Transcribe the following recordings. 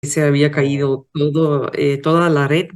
se había Oh, caído toda la red.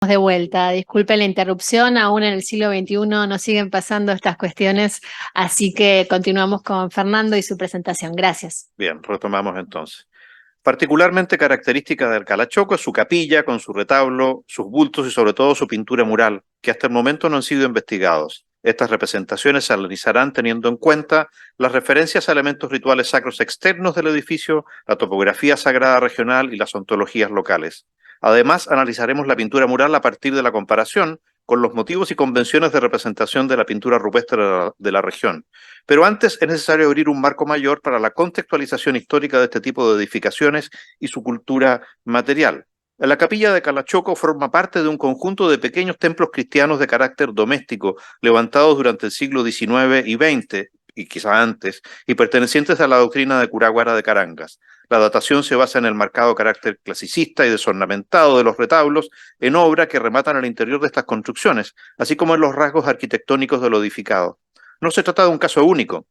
De vuelta, disculpe la interrupción, aún en el siglo XXI nos siguen pasando estas cuestiones, así que continuamos con Fernando y su presentación. Gracias. bien, retomamos entonces. Particularmente característica del Calachoco es su capilla, con su retablo, sus bultos y sobre todo su pintura mural, que hasta el momento no han sido investigados. Estas representaciones se analizarán teniendo en cuenta las referencias a elementos rituales sacros externos del edificio, la topografía sagrada regional y las ontologías locales. Además, analizaremos la pintura mural a partir de la comparación con los motivos y convenciones de representación de la pintura rupestre de la región. Pero antes es necesario abrir un marco mayor para la contextualización histórica de este tipo de edificaciones y su cultura material. La capilla de Calachoco forma parte de un conjunto de pequeños templos cristianos de carácter doméstico, levantados durante el siglo XIX y XX, y quizá antes, y pertenecientes a la doctrina de Curaguara de Carangas. La datación se basa en el marcado carácter clasicista y desornamentado de los retablos en obra que rematan al interior de estas construcciones, así como en los rasgos arquitectónicos de lo edificado. No se trata de un caso único.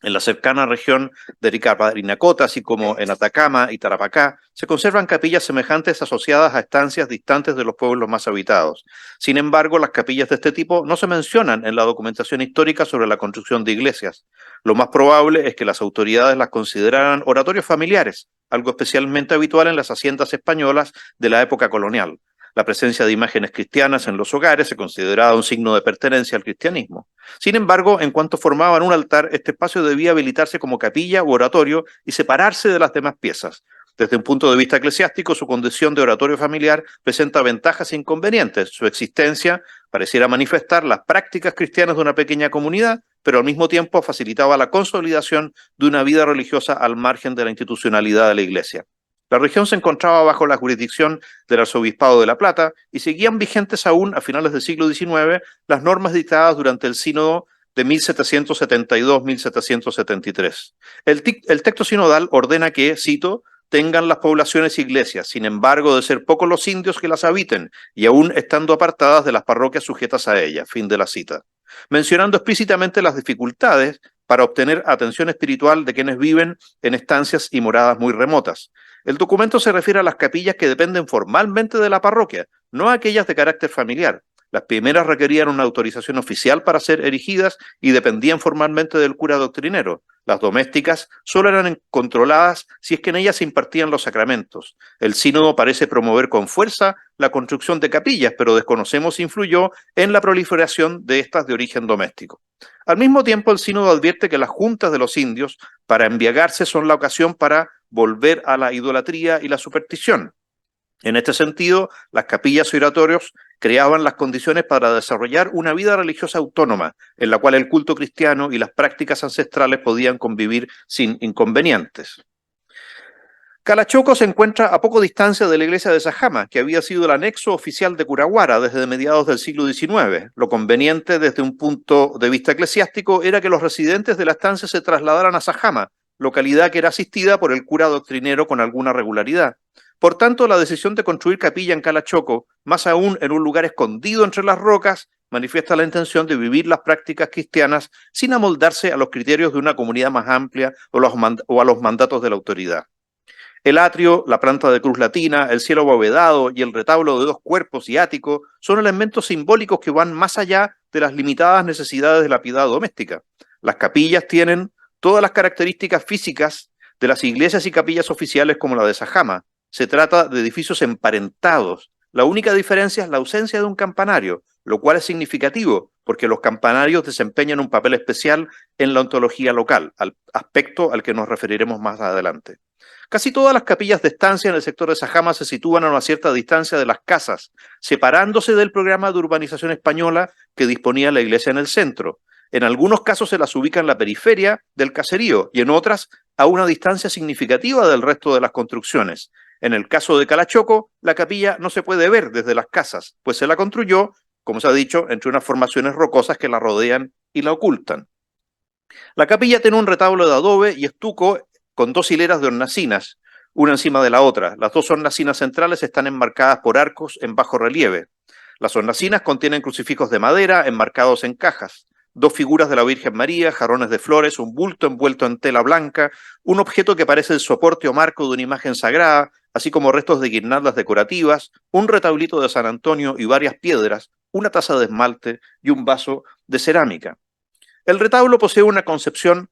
En la cercana región de Parinacota, así como en Atacama y Tarapacá, se conservan capillas semejantes asociadas a estancias distantes de los pueblos más habitados. Sin embargo, las capillas de este tipo no se mencionan en la documentación histórica sobre la construcción de iglesias. Lo más probable es que las autoridades las consideraran oratorios familiares, algo especialmente habitual en las haciendas españolas de la época colonial. La presencia de imágenes cristianas en los hogares se consideraba un signo de pertenencia al cristianismo. Sin embargo, en cuanto formaban un altar, este espacio debía habilitarse como capilla u oratorio y separarse de las demás piezas. Desde un punto de vista eclesiástico, su condición de oratorio familiar presenta ventajas e inconvenientes. Su existencia pareciera manifestar las prácticas cristianas de una pequeña comunidad, pero al mismo tiempo facilitaba la consolidación de una vida religiosa al margen de la institucionalidad de la Iglesia. La región se encontraba bajo la jurisdicción del Arzobispado de La Plata y seguían vigentes aún a finales del siglo XIX las normas dictadas durante el sínodo de 1772-1773. El texto sinodal ordena que, cito, tengan las poblaciones iglesias, sin embargo, de ser pocos los indios que las habiten, y aún estando apartadas de las parroquias sujetas a ellas, fin de la cita, mencionando explícitamente las dificultades para obtener atención espiritual de quienes viven en estancias y moradas muy remotas. El documento se refiere a las capillas que dependen formalmente de la parroquia, no a aquellas de carácter familiar. Las primeras requerían una autorización oficial para ser erigidas y dependían formalmente del cura doctrinero. Las domésticas solo eran controladas si es que en ellas se impartían los sacramentos. El sínodo parece promover con fuerza la construcción de capillas, pero desconocemos si influyó en la proliferación de estas de origen doméstico. Al mismo tiempo, el sínodo advierte que las juntas de los indios, para embriagarse, son la ocasión para volver a la idolatría y la superstición. En este sentido, las capillas y oratorios creaban las condiciones para desarrollar una vida religiosa autónoma, en la cual el culto cristiano y las prácticas ancestrales podían convivir sin inconvenientes. Calachoco se encuentra a poco distancia de la iglesia de Sajama, que había sido el anexo oficial de Curaguara desde mediados del siglo XIX. Lo conveniente desde un punto de vista eclesiástico era que los residentes de la estancia se trasladaran a Sajama, localidad que era asistida por el cura doctrinero con alguna regularidad. Por tanto, la decisión de construir capilla en Calachoco, más aún en un lugar escondido entre las rocas, manifiesta la intención de vivir las prácticas cristianas sin amoldarse a los criterios de una comunidad más amplia o a los mandatos de la autoridad. El atrio, la planta de cruz latina, el cielo abovedado y el retablo de 2 cuerpos y ático son elementos simbólicos que van más allá de las limitadas necesidades de la piedad doméstica. Las capillas tienen todas las características físicas de las iglesias y capillas oficiales como la de Sajama. Se trata de edificios emparentados. La única diferencia es la ausencia de un campanario, lo cual es significativo porque los campanarios desempeñan un papel especial en la ontología local, aspecto al que nos referiremos más adelante. Casi todas las capillas de estancia en el sector de Sajama se sitúan a una cierta distancia de las casas, separándose del programa de urbanización española que disponía la iglesia en el centro. En algunos casos se las ubica en la periferia del caserío y en otras a una distancia significativa del resto de las construcciones. En el caso de Calachoco, la capilla no se puede ver desde las casas, pues se la construyó, como se ha dicho, entre unas formaciones rocosas que la rodean y la ocultan. La capilla tiene un retablo de adobe y estuco con 2 hileras de hornacinas, una encima de la otra. Las 2 hornacinas centrales están enmarcadas por arcos en bajo relieve. Las hornacinas contienen crucifijos de madera enmarcados en cajas, 2 figuras de la Virgen María, jarrones de flores, un bulto envuelto en tela blanca, un objeto que parece el soporte o marco de una imagen sagrada, así como restos de guirnaldas decorativas, un retablito de San Antonio y varias piedras, una taza de esmalte y un vaso de cerámica. El retablo posee una concepción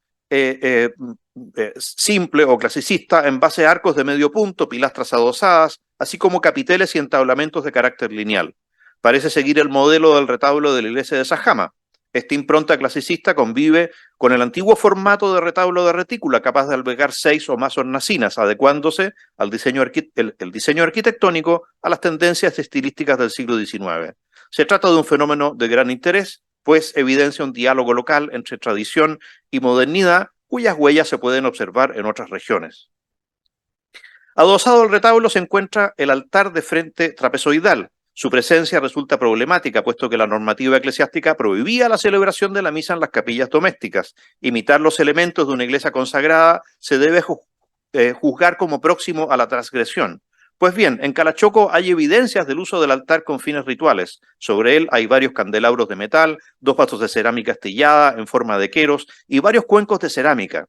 simple o clasicista en base a arcos de medio punto, pilastras adosadas, así como capiteles y entablamentos de carácter lineal. Parece seguir el modelo del retablo de la iglesia de Sajama. Esta impronta clasicista convive con el antiguo formato de retablo de retícula, capaz de albergar 6 o más hornacinas, adecuándose al diseño el diseño arquitectónico a las tendencias estilísticas del siglo XIX. Se trata de un fenómeno de gran interés, pues evidencia un diálogo local entre tradición y modernidad, cuyas huellas se pueden observar en otras regiones. Adosado al retablo se encuentra el altar de frente trapezoidal. Su presencia resulta problemática, puesto que la normativa eclesiástica prohibía la celebración de la misa en las capillas domésticas. Imitar los elementos de una iglesia consagrada se debe juzgar como próximo a la transgresión. Pues bien, en Calachoco hay evidencias del uso del altar con fines rituales. Sobre él hay varios candelabros de metal, 2 vasos de cerámica astillada en forma de queros y varios cuencos de cerámica.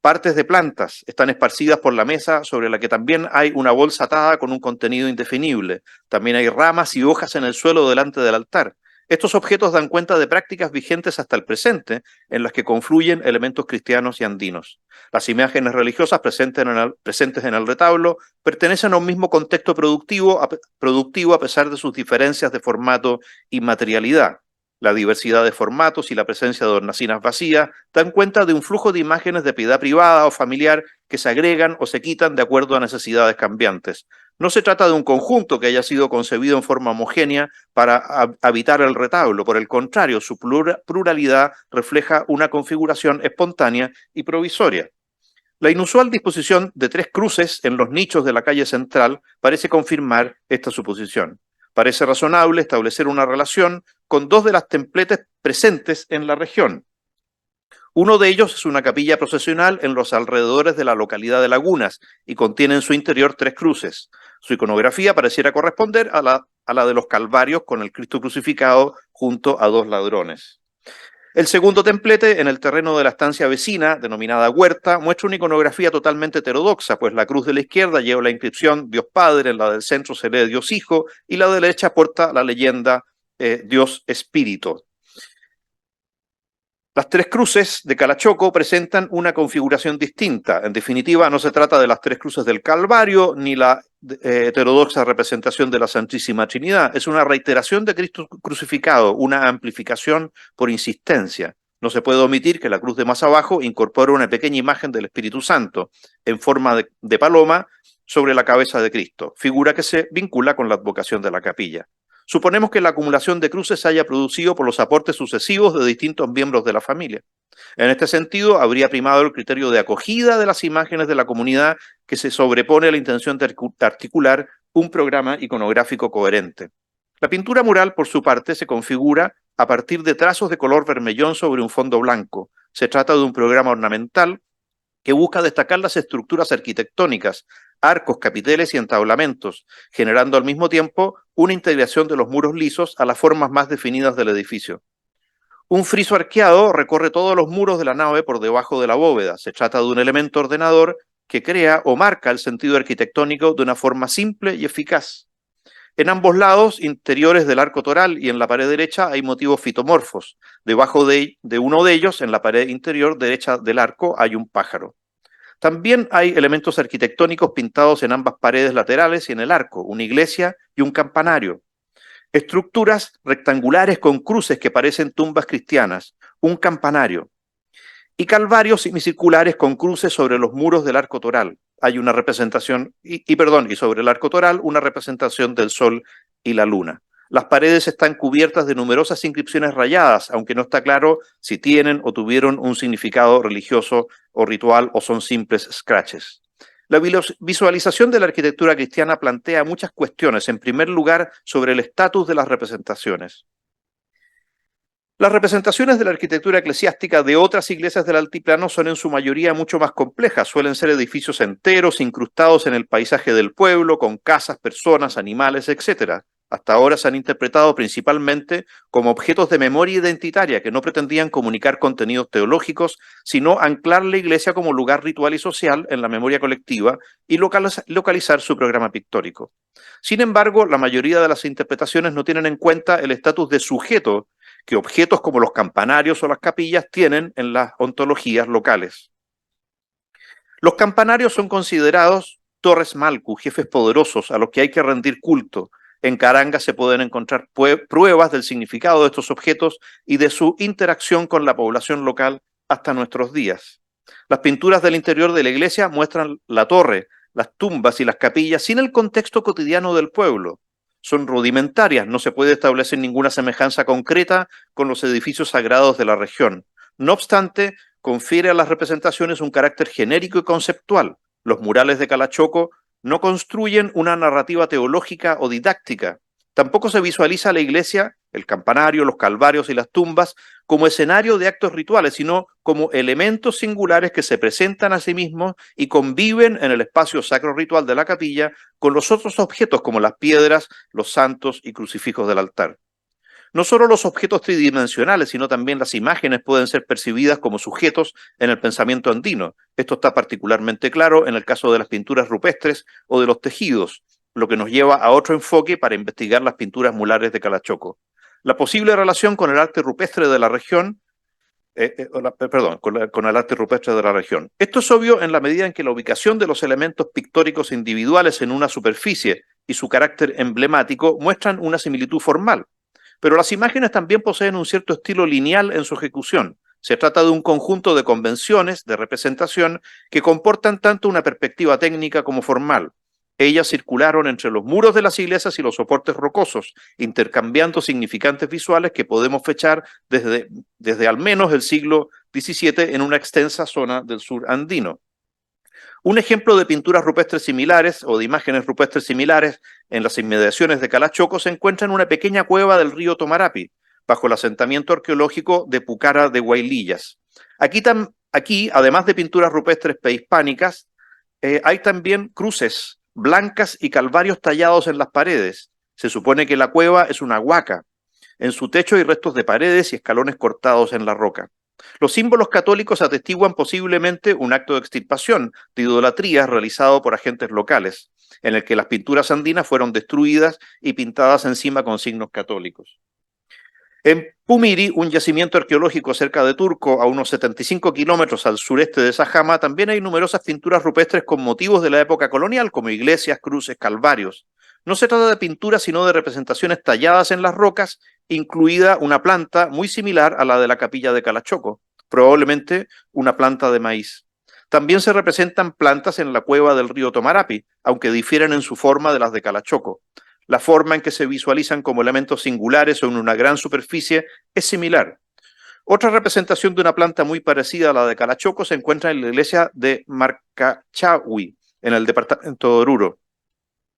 Partes de plantas están esparcidas por la mesa, sobre la que también hay una bolsa atada con un contenido indefinible. También hay ramas y hojas en el suelo delante del altar. Estos objetos dan cuenta de prácticas vigentes hasta el presente, en las que confluyen elementos cristianos y andinos. Las imágenes religiosas presentes en el retablo pertenecen a un mismo contexto productivo a pesar de sus diferencias de formato y materialidad. La diversidad de formatos y la presencia de hornacinas vacías dan cuenta de un flujo de imágenes de piedad privada o familiar que se agregan o se quitan de acuerdo a necesidades cambiantes. No se trata de un conjunto que haya sido concebido en forma homogénea para habitar el retablo. Por el contrario, su pluralidad refleja una configuración espontánea y provisoria. La inusual disposición de 3 cruces en los nichos de la calle central parece confirmar esta suposición. Parece razonable establecer una relación con 2 de las templetes presentes en la región. Uno de ellos es una capilla procesional en los alrededores de la localidad de Lagunas y contiene en su interior 3 cruces. Su iconografía pareciera corresponder a la de los Calvarios con el Cristo crucificado junto a 2 ladrones. El segundo templete, en el terreno de la estancia vecina, denominada Huerta, muestra una iconografía totalmente heterodoxa, pues la cruz de la izquierda lleva la inscripción Dios Padre, en la del centro se lee Dios Hijo, y la derecha porta la leyenda Dios Espíritu. Las 3 cruces de Calachoco presentan una configuración distinta. En definitiva, no se trata de las 3 cruces del Calvario, ni la heterodoxa representación de la Santísima Trinidad. Es una reiteración de Cristo crucificado, una amplificación por insistencia. No se puede omitir que la cruz de más abajo incorpora una pequeña imagen del Espíritu Santo en forma de paloma sobre la cabeza de Cristo, figura que se vincula con la advocación de la capilla. Suponemos que la acumulación de cruces se haya producido por los aportes sucesivos de distintos miembros de la familia. En este sentido, habría primado el criterio de acogida de las imágenes de la comunidad que se sobrepone a la intención de articular un programa iconográfico coherente. La pintura mural, por su parte, se configura a partir de trazos de color vermellón sobre un fondo blanco. Se trata de un programa ornamental que busca destacar las estructuras arquitectónicas, arcos, capiteles y entablamentos, generando al mismo tiempo una integración de los muros lisos a las formas más definidas del edificio. Un friso arqueado recorre todos los muros de la nave por debajo de la bóveda. Se trata de un elemento ordenador que crea o marca el sentido arquitectónico de una forma simple y eficaz. En ambos lados interiores del arco toral y en la pared derecha hay motivos fitomorfos. Debajo de uno de ellos, en la pared interior derecha del arco, hay un pájaro. También hay elementos arquitectónicos pintados en ambas paredes laterales y en el arco, una iglesia y un campanario. Estructuras rectangulares con cruces que parecen tumbas cristianas, un campanario. Y calvarios semicirculares con cruces sobre los muros del arco toral. Hay una representación, y sobre el arco toral, una representación del sol y la luna. Las paredes están cubiertas de numerosas inscripciones rayadas, aunque no está claro si tienen o tuvieron un significado religioso o ritual o son simples scratches. La visualización de la arquitectura cristiana plantea muchas cuestiones, en primer lugar, sobre el estatus de las representaciones. Las representaciones de la arquitectura eclesiástica de otras iglesias del altiplano son en su mayoría mucho más complejas. Suelen ser edificios enteros, incrustados en el paisaje del pueblo, con casas, personas, animales, etc. Hasta ahora se han interpretado principalmente como objetos de memoria identitaria que no pretendían comunicar contenidos teológicos, sino anclar la iglesia como lugar ritual y social en la memoria colectiva y localizar su programa pictórico. Sin embargo, la mayoría de las interpretaciones no tienen en cuenta el estatus de sujeto que objetos como los campanarios o las capillas tienen en las ontologías locales. Los campanarios son considerados torres malcu, jefes poderosos a los que hay que rendir culto. En Caranga se pueden encontrar pruebas del significado de estos objetos y de su interacción con la población local hasta nuestros días. Las pinturas del interior de la iglesia muestran la torre, las tumbas y las capillas sin el contexto cotidiano del pueblo. Son rudimentarias, no se puede establecer ninguna semejanza concreta con los edificios sagrados de la región. No obstante, confiere a las representaciones un carácter genérico y conceptual. Los murales de Calachoco no construyen una narrativa teológica o didáctica. Tampoco se visualiza la iglesia, el campanario, los calvarios y las tumbas como escenario de actos rituales, sino como elementos singulares que se presentan a sí mismos y conviven en el espacio sacro ritual de la capilla con los otros objetos como las piedras, los santos y crucifijos del altar. No solo los objetos tridimensionales, sino también las imágenes pueden ser percibidas como sujetos en el pensamiento andino. Esto está particularmente claro en el caso de las pinturas rupestres o de los tejidos, lo que nos lleva a otro enfoque para investigar las pinturas murales de Calachoco. La posible relación con el arte rupestre de la región, con el arte rupestre de la región. Esto es obvio en la medida en que la ubicación de los elementos pictóricos individuales en una superficie y su carácter emblemático muestran una similitud formal. Pero las imágenes también poseen un cierto estilo lineal en su ejecución. Se trata de un conjunto de convenciones de representación que comportan tanto una perspectiva técnica como formal. Ellas circularon entre los muros de las iglesias y los soportes rocosos, intercambiando significantes visuales que podemos fechar desde al menos el siglo XVII en una extensa zona del sur andino. Un ejemplo de pinturas rupestres similares o de imágenes rupestres similares en las inmediaciones de Calachoco se encuentra en una pequeña cueva del río Tomarapi, bajo el asentamiento arqueológico de Pucara de Huaylillas. Aquí, además de pinturas rupestres prehispánicas, hay también cruces blancas y calvarios tallados en las paredes. Se supone que la cueva es una huaca. En su techo hay restos de paredes y escalones cortados en la roca. Los símbolos católicos atestiguan posiblemente un acto de extirpación, de idolatría realizado por agentes locales, en el que las pinturas andinas fueron destruidas y pintadas encima con signos católicos. En Pumiri, un yacimiento arqueológico cerca de Turco, a unos 75 kilómetros al sureste de Sajama, también hay numerosas pinturas rupestres con motivos de la época colonial, como iglesias, cruces, calvarios. No se trata de pinturas, sino de representaciones talladas en las rocas, incluida una planta muy similar a la de la capilla de Calachoco, probablemente una planta de maíz. También se representan plantas en la cueva del río Tomarapi, aunque difieren en su forma de las de Calachoco. La forma en que se visualizan como elementos singulares o en una gran superficie es similar. Otra representación de una planta muy parecida a la de Calachoco se encuentra en la iglesia de Marcachahui, en el departamento de Oruro.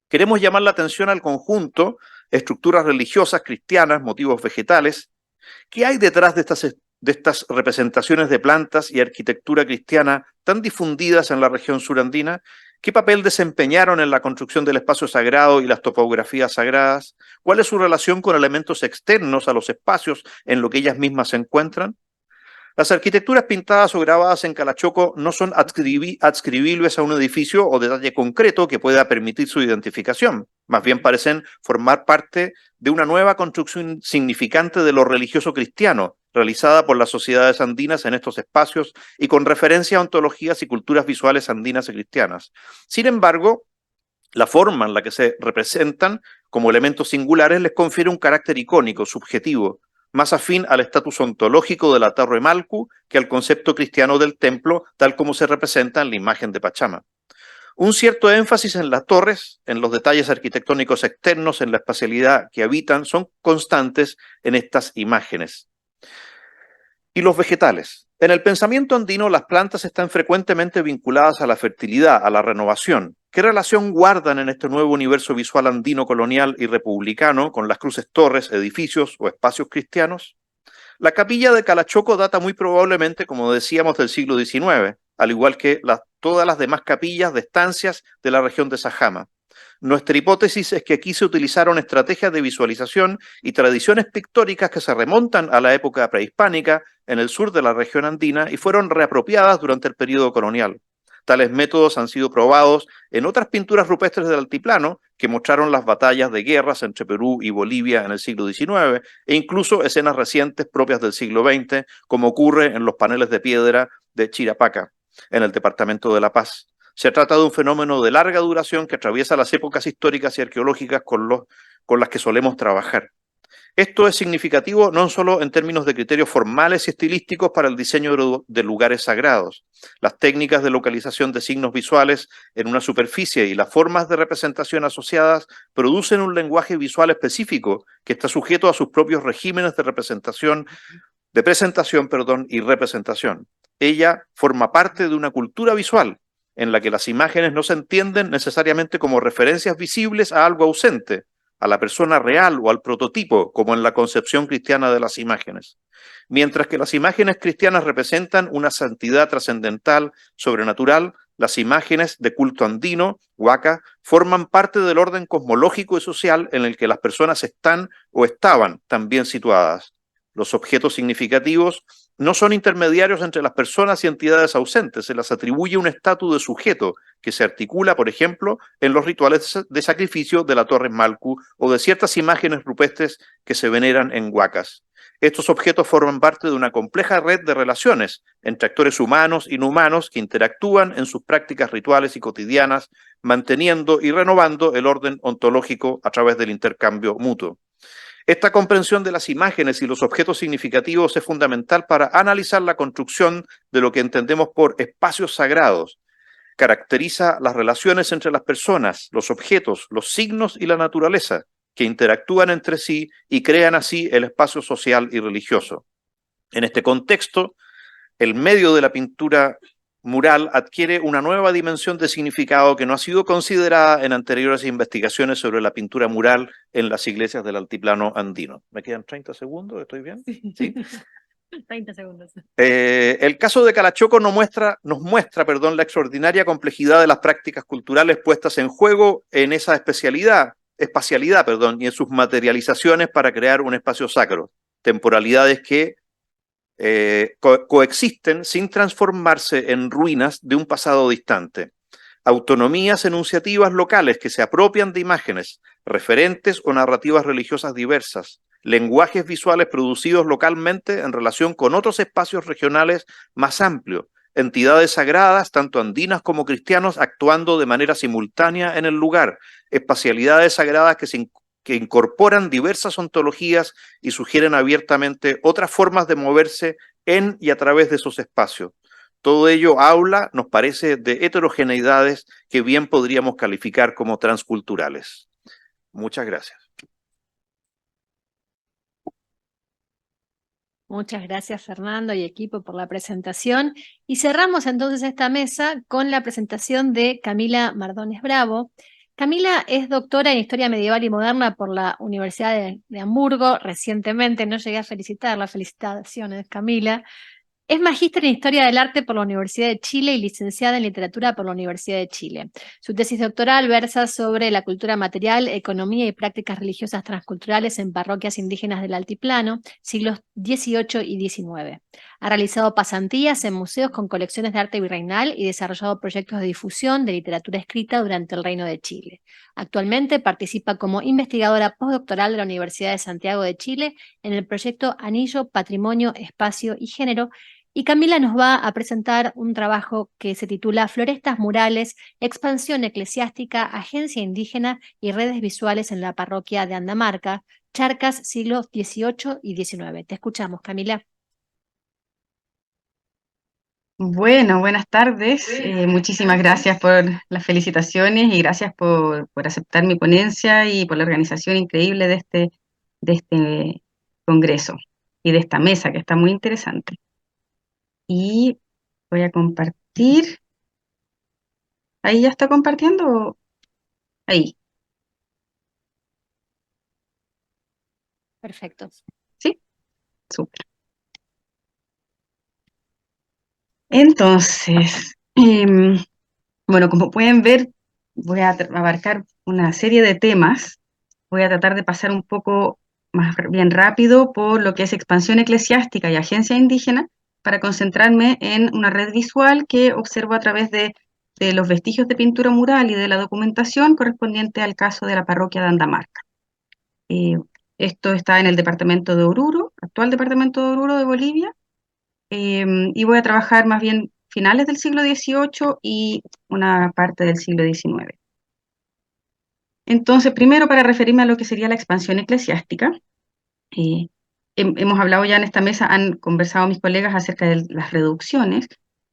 Queremos llamar la atención al conjunto, estructuras religiosas, cristianas, motivos vegetales. ¿Qué hay detrás de estas representaciones de plantas y arquitectura cristiana tan difundidas en la región surandina? ¿Qué papel desempeñaron en la construcción del espacio sagrado y las topografías sagradas? ¿Cuál es su relación con elementos externos a los espacios en los que ellas mismas se encuentran? Las arquitecturas pintadas o grabadas en Calachoco no son adscribibles a un edificio o detalle concreto que pueda permitir su identificación. Más bien parecen formar parte de una nueva construcción significante de lo religioso cristiano, realizada por las sociedades andinas en estos espacios y con referencia a ontologías y culturas visuales andinas y cristianas. Sin embargo, la forma en la que se representan como elementos singulares les confiere un carácter icónico, subjetivo, más afín al estatus ontológico de la Torre Malcu que al concepto cristiano del templo, tal como se representa en la imagen de Pachama. Un cierto énfasis en las torres, en los detalles arquitectónicos externos, en la espacialidad que habitan, son constantes en estas imágenes. Y los vegetales. En el pensamiento andino, las plantas están frecuentemente vinculadas a la fertilidad, a la renovación. ¿Qué relación guardan en este nuevo universo visual andino colonial y republicano con las cruces torres, edificios o espacios cristianos? La capilla de Calachoco data muy probablemente, como decíamos, del siglo XIX, al igual que todas las demás capillas de estancias de la región de Sajama. Nuestra hipótesis es que aquí se utilizaron estrategias de visualización y tradiciones pictóricas que se remontan a la época prehispánica en el sur de la región andina y fueron reapropiadas durante el periodo colonial. Tales métodos han sido probados en otras pinturas rupestres del altiplano que mostraron las batallas de guerras entre Perú y Bolivia en el siglo XIX e incluso escenas recientes propias del siglo XX, como ocurre en los paneles de piedra de Chirapaca, en el departamento de La Paz. Se trata de un fenómeno de larga duración que atraviesa las épocas históricas y arqueológicas con las que solemos trabajar. Esto es significativo no solo en términos de criterios formales y estilísticos para el diseño de lugares sagrados. Las técnicas de localización de signos visuales en una superficie y las formas de representación asociadas producen un lenguaje visual específico que está sujeto a sus propios regímenes de presentación y representación. Ella forma parte de una cultura visual en la que las imágenes no se entienden necesariamente como referencias visibles a algo ausente, a la persona real o al prototipo, como en la concepción cristiana de las imágenes. Mientras que las imágenes cristianas representan una santidad trascendental, sobrenatural, las imágenes de culto andino, huaca, forman parte del orden cosmológico y social en el que las personas están o estaban también situadas. Los objetos significativos no son intermediarios entre las personas y entidades ausentes, se les atribuye un estatus de sujeto que se articula, por ejemplo, en los rituales de sacrificio de la Torre Malcu o de ciertas imágenes rupestres que se veneran en huacas. Estos objetos forman parte de una compleja red de relaciones entre actores humanos y no humanos que interactúan en sus prácticas rituales y cotidianas, manteniendo y renovando el orden ontológico a través del intercambio mutuo. Esta comprensión de las imágenes y los objetos significativos es fundamental para analizar la construcción de lo que entendemos por espacios sagrados. Caracteriza las relaciones entre las personas, los objetos, los signos y la naturaleza, que interactúan entre sí y crean así el espacio social y religioso. En este contexto, el medio de la pintura mural adquiere una nueva dimensión de significado que no ha sido considerada en anteriores investigaciones sobre la pintura mural en las iglesias del altiplano andino. ¿Me quedan 30 segundos? ¿Estoy bien? ¿Sí? 30 segundos. El caso de Calachoco nos muestra la extraordinaria complejidad de las prácticas culturales puestas en juego en esa espacialidad y en sus materializaciones para crear un espacio sacro. Temporalidades que coexisten sin transformarse en ruinas de un pasado distante. Autonomías enunciativas locales que se apropian de imágenes, referentes o narrativas religiosas diversas, lenguajes visuales producidos localmente en relación con otros espacios regionales más amplios, entidades sagradas, tanto andinas como cristianos, actuando de manera simultánea en el lugar, espacialidades sagradas que incorporan diversas ontologías y sugieren abiertamente otras formas de moverse en y a través de esos espacios. Todo ello habla, nos parece, de heterogeneidades que bien podríamos calificar como transculturales. Muchas gracias. Muchas gracias, Fernando y equipo, por la presentación. Y cerramos entonces esta mesa con la presentación de Camila Mardones Bravo. Camila es doctora en Historia Medieval y Moderna por la Universidad de Hamburgo. Recientemente, no llegué a felicitarla, felicitaciones, Camila. Es magíster en Historia del Arte por la Universidad de Chile y licenciada en Literatura por la Universidad de Chile. Su tesis doctoral versa sobre la cultura material, economía y prácticas religiosas transculturales en parroquias indígenas del Altiplano, siglos XVIII y XIX. Ha realizado pasantías en museos con colecciones de arte virreinal y desarrollado proyectos de difusión de literatura escrita durante el Reino de Chile. Actualmente participa como investigadora postdoctoral de la Universidad de Santiago de Chile en el proyecto Anillo, Patrimonio, Espacio y Género. Y Camila nos va a presentar un trabajo que se titula Florestas Murales, Expansión Eclesiástica, Agencia Indígena y Redes Visuales en la Parroquia de Andamarca, Charcas, siglos XVIII y XIX. Te escuchamos, Camila. Bueno, buenas tardes. Muchísimas gracias por las felicitaciones y gracias por aceptar mi ponencia y por la organización increíble de este congreso y de esta mesa que está muy interesante. Y voy a compartir. ¿Ahí ya está compartiendo? Ahí, Perfecto. ¿sí? Súper. Entonces, bueno, como pueden ver, voy a abarcar una serie de temas. Voy a tratar de pasar un poco más bien rápido por lo que es expansión eclesiástica y agencia indígena para concentrarme en una red visual que observo a través de los vestigios de pintura mural y de la documentación correspondiente al caso de la parroquia de Andamarca. Esto está en el departamento de Oruro, actual departamento de Oruro de Bolivia, y voy a trabajar más bien finales del siglo XVIII y una parte del siglo XIX. Entonces, primero para referirme a lo que sería la expansión eclesiástica, hemos hablado ya en esta mesa, han conversado mis colegas acerca de las reducciones,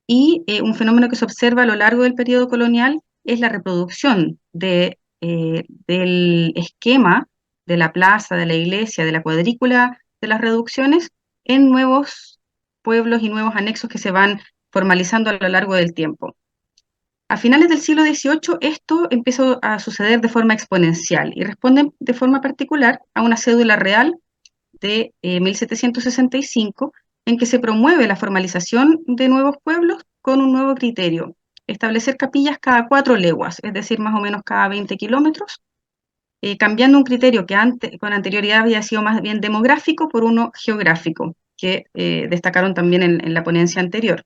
y un fenómeno que se observa a lo largo del periodo colonial es la reproducción del esquema de la plaza, de la iglesia, de la cuadrícula de las reducciones en nuevos pueblos y nuevos anexos que se van formalizando a lo largo del tiempo. A finales del siglo XVIII esto empieza a suceder de forma exponencial y responde de forma particular a una cédula real de 1765 en que se promueve la formalización de nuevos pueblos con un nuevo criterio: establecer capillas cada 4 leguas, es decir, más o menos cada 20 kilómetros, cambiando un criterio que con anterioridad había sido más bien demográfico por uno geográfico, que destacaron también en la ponencia anterior.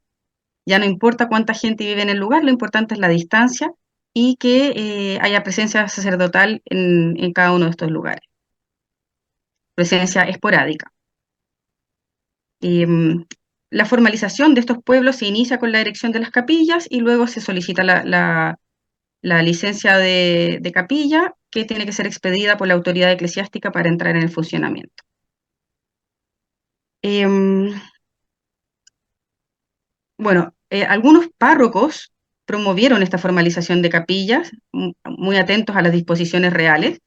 Ya no importa cuánta gente vive en el lugar, lo importante es la distancia y que haya presencia sacerdotal en cada uno de estos lugares. Presencia esporádica. La formalización de estos pueblos se inicia con la erección de las capillas y luego se solicita la licencia de capilla, que tiene que ser expedida por la autoridad eclesiástica para entrar en el funcionamiento. Bueno, algunos párrocos promovieron esta formalización de capillas, muy atentos a las disposiciones reales.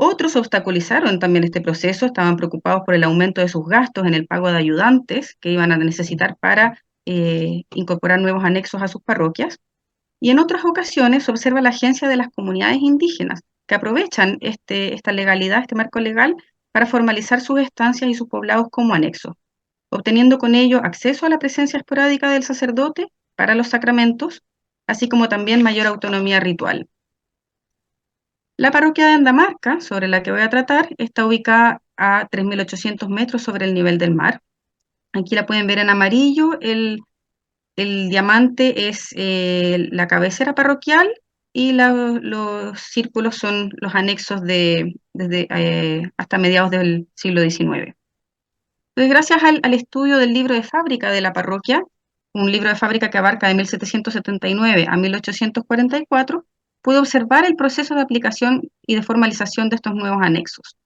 Otros obstaculizaron también este proceso, estaban preocupados por el aumento de sus gastos en el pago de ayudantes que iban a necesitar para incorporar nuevos anexos a sus parroquias. Y en otras ocasiones se observa la agencia de las comunidades indígenas, que aprovechan esta legalidad, este marco legal, para formalizar sus estancias y sus poblados como anexos, obteniendo con ello acceso a la presencia esporádica del sacerdote para los sacramentos, así como también mayor autonomía ritual. La parroquia de Andamarca, sobre la que voy a tratar, está ubicada a 3.800 metros sobre el nivel del mar. Aquí la pueden ver en amarillo, el diamante es la cabecera parroquial y los círculos son los anexos desde hasta mediados del siglo XIX. Entonces, gracias al estudio del libro de fábrica de la parroquia, un libro de fábrica que abarca de 1779 a 1844, pude observar el proceso de aplicación y de formalización de estos nuevos anexos.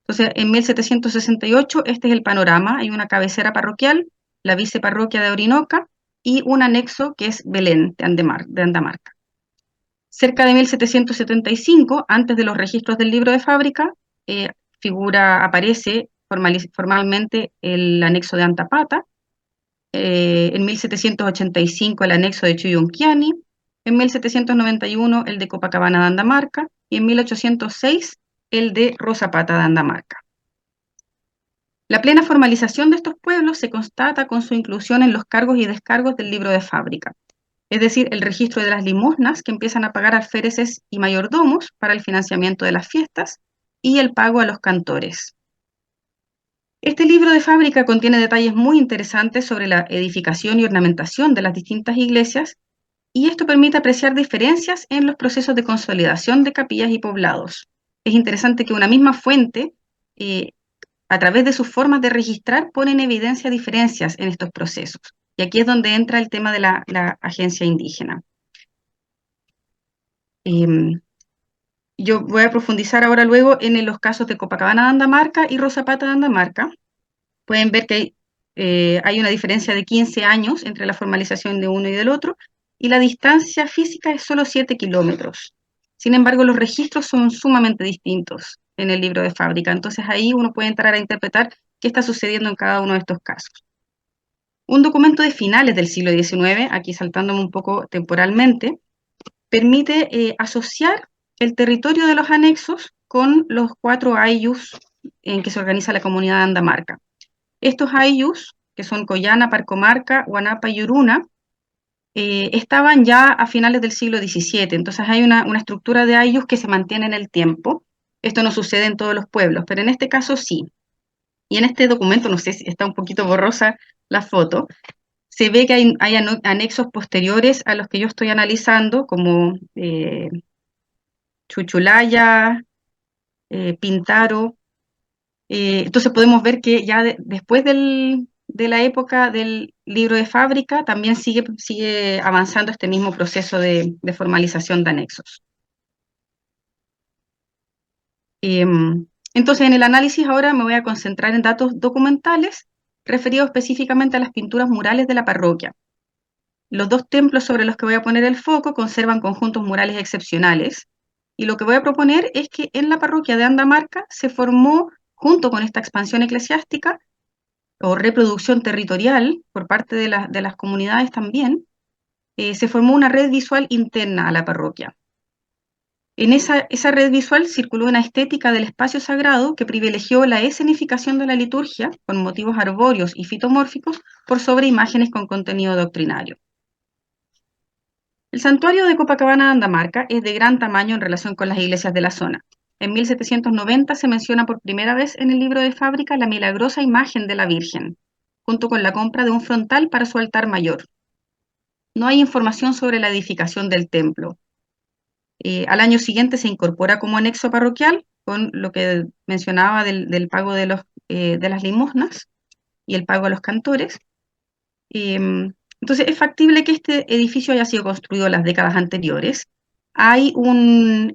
Entonces, en 1768 este es el panorama: hay una cabecera parroquial, la viceparroquia de Orinoca y un anexo que es Belén de Andamarca. Cerca de 1775, antes de los registros del libro de fábrica, aparece formalmente el anexo de Antapata, en 1785 el anexo de Chuyunquiani, en 1791 el de Copacabana de Andamarca y en 1806 el de Rosapata de Andamarca. La plena formalización de estos pueblos se constata con su inclusión en los cargos y descargos del libro de fábrica, es decir, el registro de las limosnas que empiezan a pagar alféreces y mayordomos para el financiamiento de las fiestas y el pago a los cantores. Este libro de fábrica contiene detalles muy interesantes sobre la edificación y ornamentación de las distintas iglesias, y esto permite apreciar diferencias en los procesos de consolidación de capillas y poblados. Es interesante que una misma fuente, a través de sus formas de registrar, pone en evidencia diferencias en estos procesos. Y aquí es donde entra el tema de la agencia indígena. Yo voy a profundizar ahora luego en los casos de Copacabana de Andamarca y Rosapata de Andamarca. Pueden ver que hay una diferencia de 15 años entre la formalización de uno y del otro, y la distancia física es solo 7 kilómetros. Sin embargo, los registros son sumamente distintos en el libro de fábrica, entonces ahí uno puede entrar a interpretar qué está sucediendo en cada uno de estos casos. Un documento de finales del siglo XIX, aquí saltándome un poco temporalmente, permite asociar el territorio de los anexos con los 4 ayllus en que se organiza la comunidad de Andamarca. Estos ayllus, que son Collana, Parcomarca, Huanapa y Uruna, estaban ya a finales del siglo XVII, entonces hay una estructura de ayllus que se mantiene en el tiempo. Esto no sucede en todos los pueblos, pero en este caso sí. Y en este documento, no sé si está un poquito borrosa la foto, se ve que hay anexos posteriores a los que yo estoy analizando, como Chuchulaya, Pintaro. Entonces podemos ver que ya después de la época del libro de fábrica también sigue avanzando este mismo proceso de formalización de anexos. Entonces en el análisis ahora me voy a concentrar en datos documentales referidos específicamente a las pinturas murales de la parroquia. Los 2 templos sobre los que voy a poner el foco conservan conjuntos murales excepcionales, y lo que voy a proponer es que en la parroquia de Andamarca se formó, junto con esta expansión eclesiástica o reproducción territorial por parte de las comunidades también, se formó una red visual interna a la parroquia. En esa red visual circuló una estética del espacio sagrado que privilegió la escenificación de la liturgia con motivos arbóreos y fitomórficos por sobre imágenes con contenido doctrinario. El santuario de Copacabana de Andamarca es de gran tamaño en relación con las iglesias de la zona. En 1790 se menciona por primera vez en el libro de fábrica la milagrosa imagen de la Virgen, junto con la compra de un frontal para su altar mayor. No hay información sobre la edificación del templo. Al año siguiente se incorpora como anexo parroquial, con lo que mencionaba del pago de las limosnas y el pago a los cantores. Entonces es factible que este edificio haya sido construido en las décadas anteriores. Hay una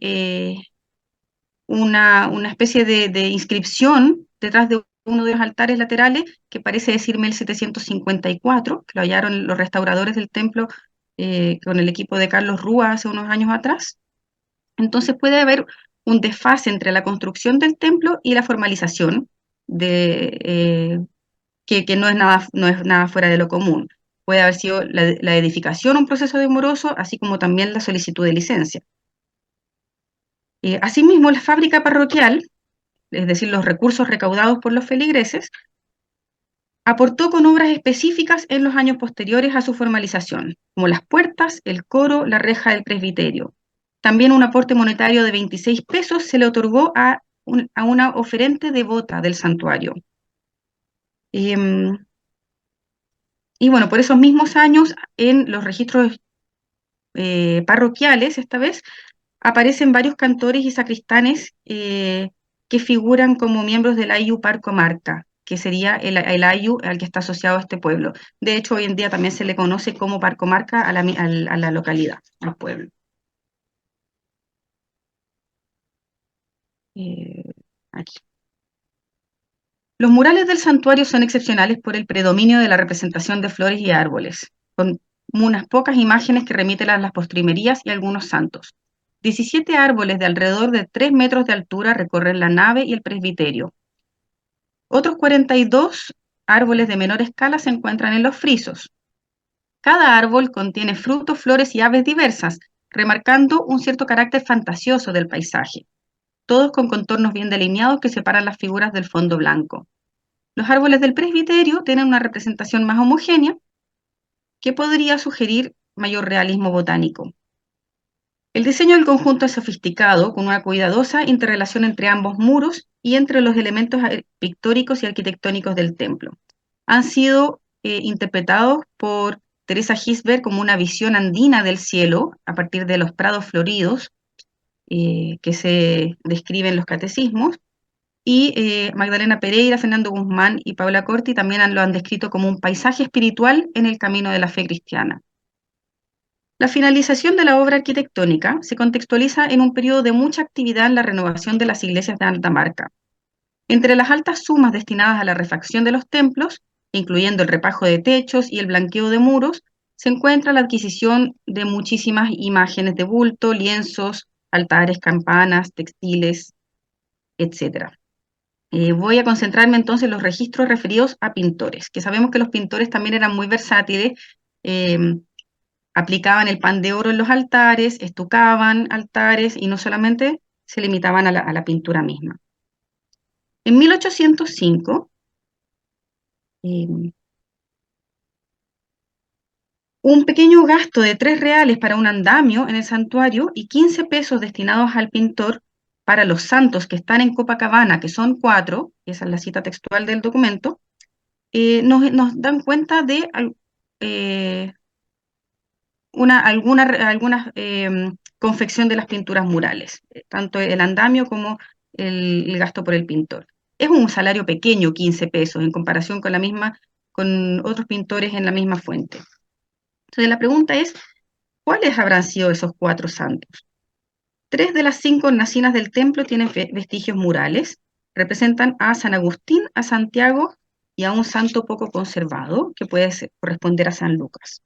especie de inscripción detrás de uno de los altares laterales que parece decir 1754, que lo hallaron los restauradores del templo con el equipo de Carlos Rúa hace unos años atrás. Entonces puede haber un desfase entre la construcción del templo y la formalización, que no es nada fuera de lo común. Puede haber sido la edificación un proceso demoroso, así como también la solicitud de licencia. Asimismo, la fábrica parroquial, es decir, los recursos recaudados por los feligreses, aportó con obras específicas en los años posteriores a su formalización, como las puertas, el coro, la reja del presbiterio. También un aporte monetario de 26 pesos se le otorgó a una oferente devota del santuario. Y bueno, por esos mismos años, en los registros parroquiales, esta vez, aparecen varios cantores y sacristanes que figuran como miembros del Ayllu Parcomarca, que sería el Ayllu al que está asociado este pueblo. De hecho, hoy en día también se le conoce como Parcomarca a la localidad, al pueblo. Aquí. Los murales del santuario son excepcionales por el predominio de la representación de flores y árboles, con unas pocas imágenes que remiten a las postrimerías y algunos santos. 17 árboles de alrededor de 3 metros de altura recorren la nave y el presbiterio. Otros 42 árboles de menor escala se encuentran en los frisos. Cada árbol contiene frutos, flores y aves diversas, remarcando un cierto carácter fantasioso del paisaje, todos con contornos bien delineados que separan las figuras del fondo blanco. Los árboles del presbiterio tienen una representación más homogénea que podría sugerir mayor realismo botánico. El diseño del conjunto es sofisticado, con una cuidadosa interrelación entre ambos muros y entre los elementos pictóricos y arquitectónicos del templo. Han sido interpretados por Teresa Gisbert como una visión andina del cielo a partir de los prados floridos que se describen en los catecismos, y Magdalena Pereira, Fernando Guzmán y Paula Corti también lo han descrito como un paisaje espiritual en el camino de la fe cristiana. La finalización de la obra arquitectónica se contextualiza en un periodo de mucha actividad en la renovación de las iglesias de Andamarca. Entre las altas sumas destinadas a la refacción de los templos, incluyendo el repajo de techos y el blanqueo de muros, se encuentra la adquisición de muchísimas imágenes de bulto, lienzos, altares, campanas, textiles, etc. Voy a concentrarme entonces en los registros referidos a pintores, que sabemos que los pintores también eran muy versátiles, aplicaban el pan de oro en los altares, estucaban altares y no solamente se limitaban a la pintura misma. En 1805, un pequeño gasto de 3 reales para un andamio en el santuario y 15 pesos destinados al pintor para los santos que están en Copacabana, que son 4, esa es la cita textual del documento, nos dan cuenta de alguna confección de las pinturas murales, tanto el andamio como el gasto por el pintor. Es un salario pequeño, 15 pesos, en comparación con otros pintores en la misma fuente. Entonces la pregunta es, ¿cuáles habrán sido esos 4 santos? 3 de las 5 hornacinas del templo tienen vestigios murales, representan a San Agustín, a Santiago y a un santo poco conservado, que puede corresponder a San Lucas.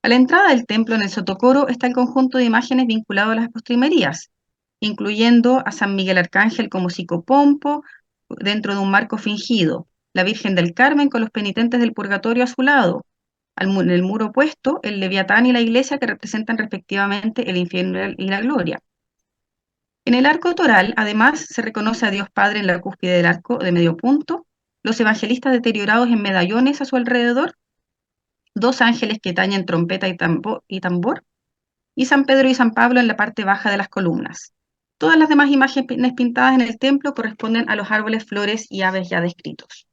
A la entrada del templo, en el sotocoro, está el conjunto de imágenes vinculado a las postrimerías, incluyendo a San Miguel Arcángel como psicopompo, dentro de un marco fingido, la Virgen del Carmen con los penitentes del purgatorio a su lado, en el muro opuesto, el Leviatán y la Iglesia, que representan respectivamente el infierno y la gloria. En el arco toral, además, se reconoce a Dios Padre en la cúspide del arco de medio punto, los evangelistas deteriorados en medallones a su alrededor, 2 ángeles que tañen trompeta y tambor, y San Pedro y San Pablo en la parte baja de las columnas. Todas las demás imágenes pintadas en el templo corresponden a los árboles, flores y aves ya descritos.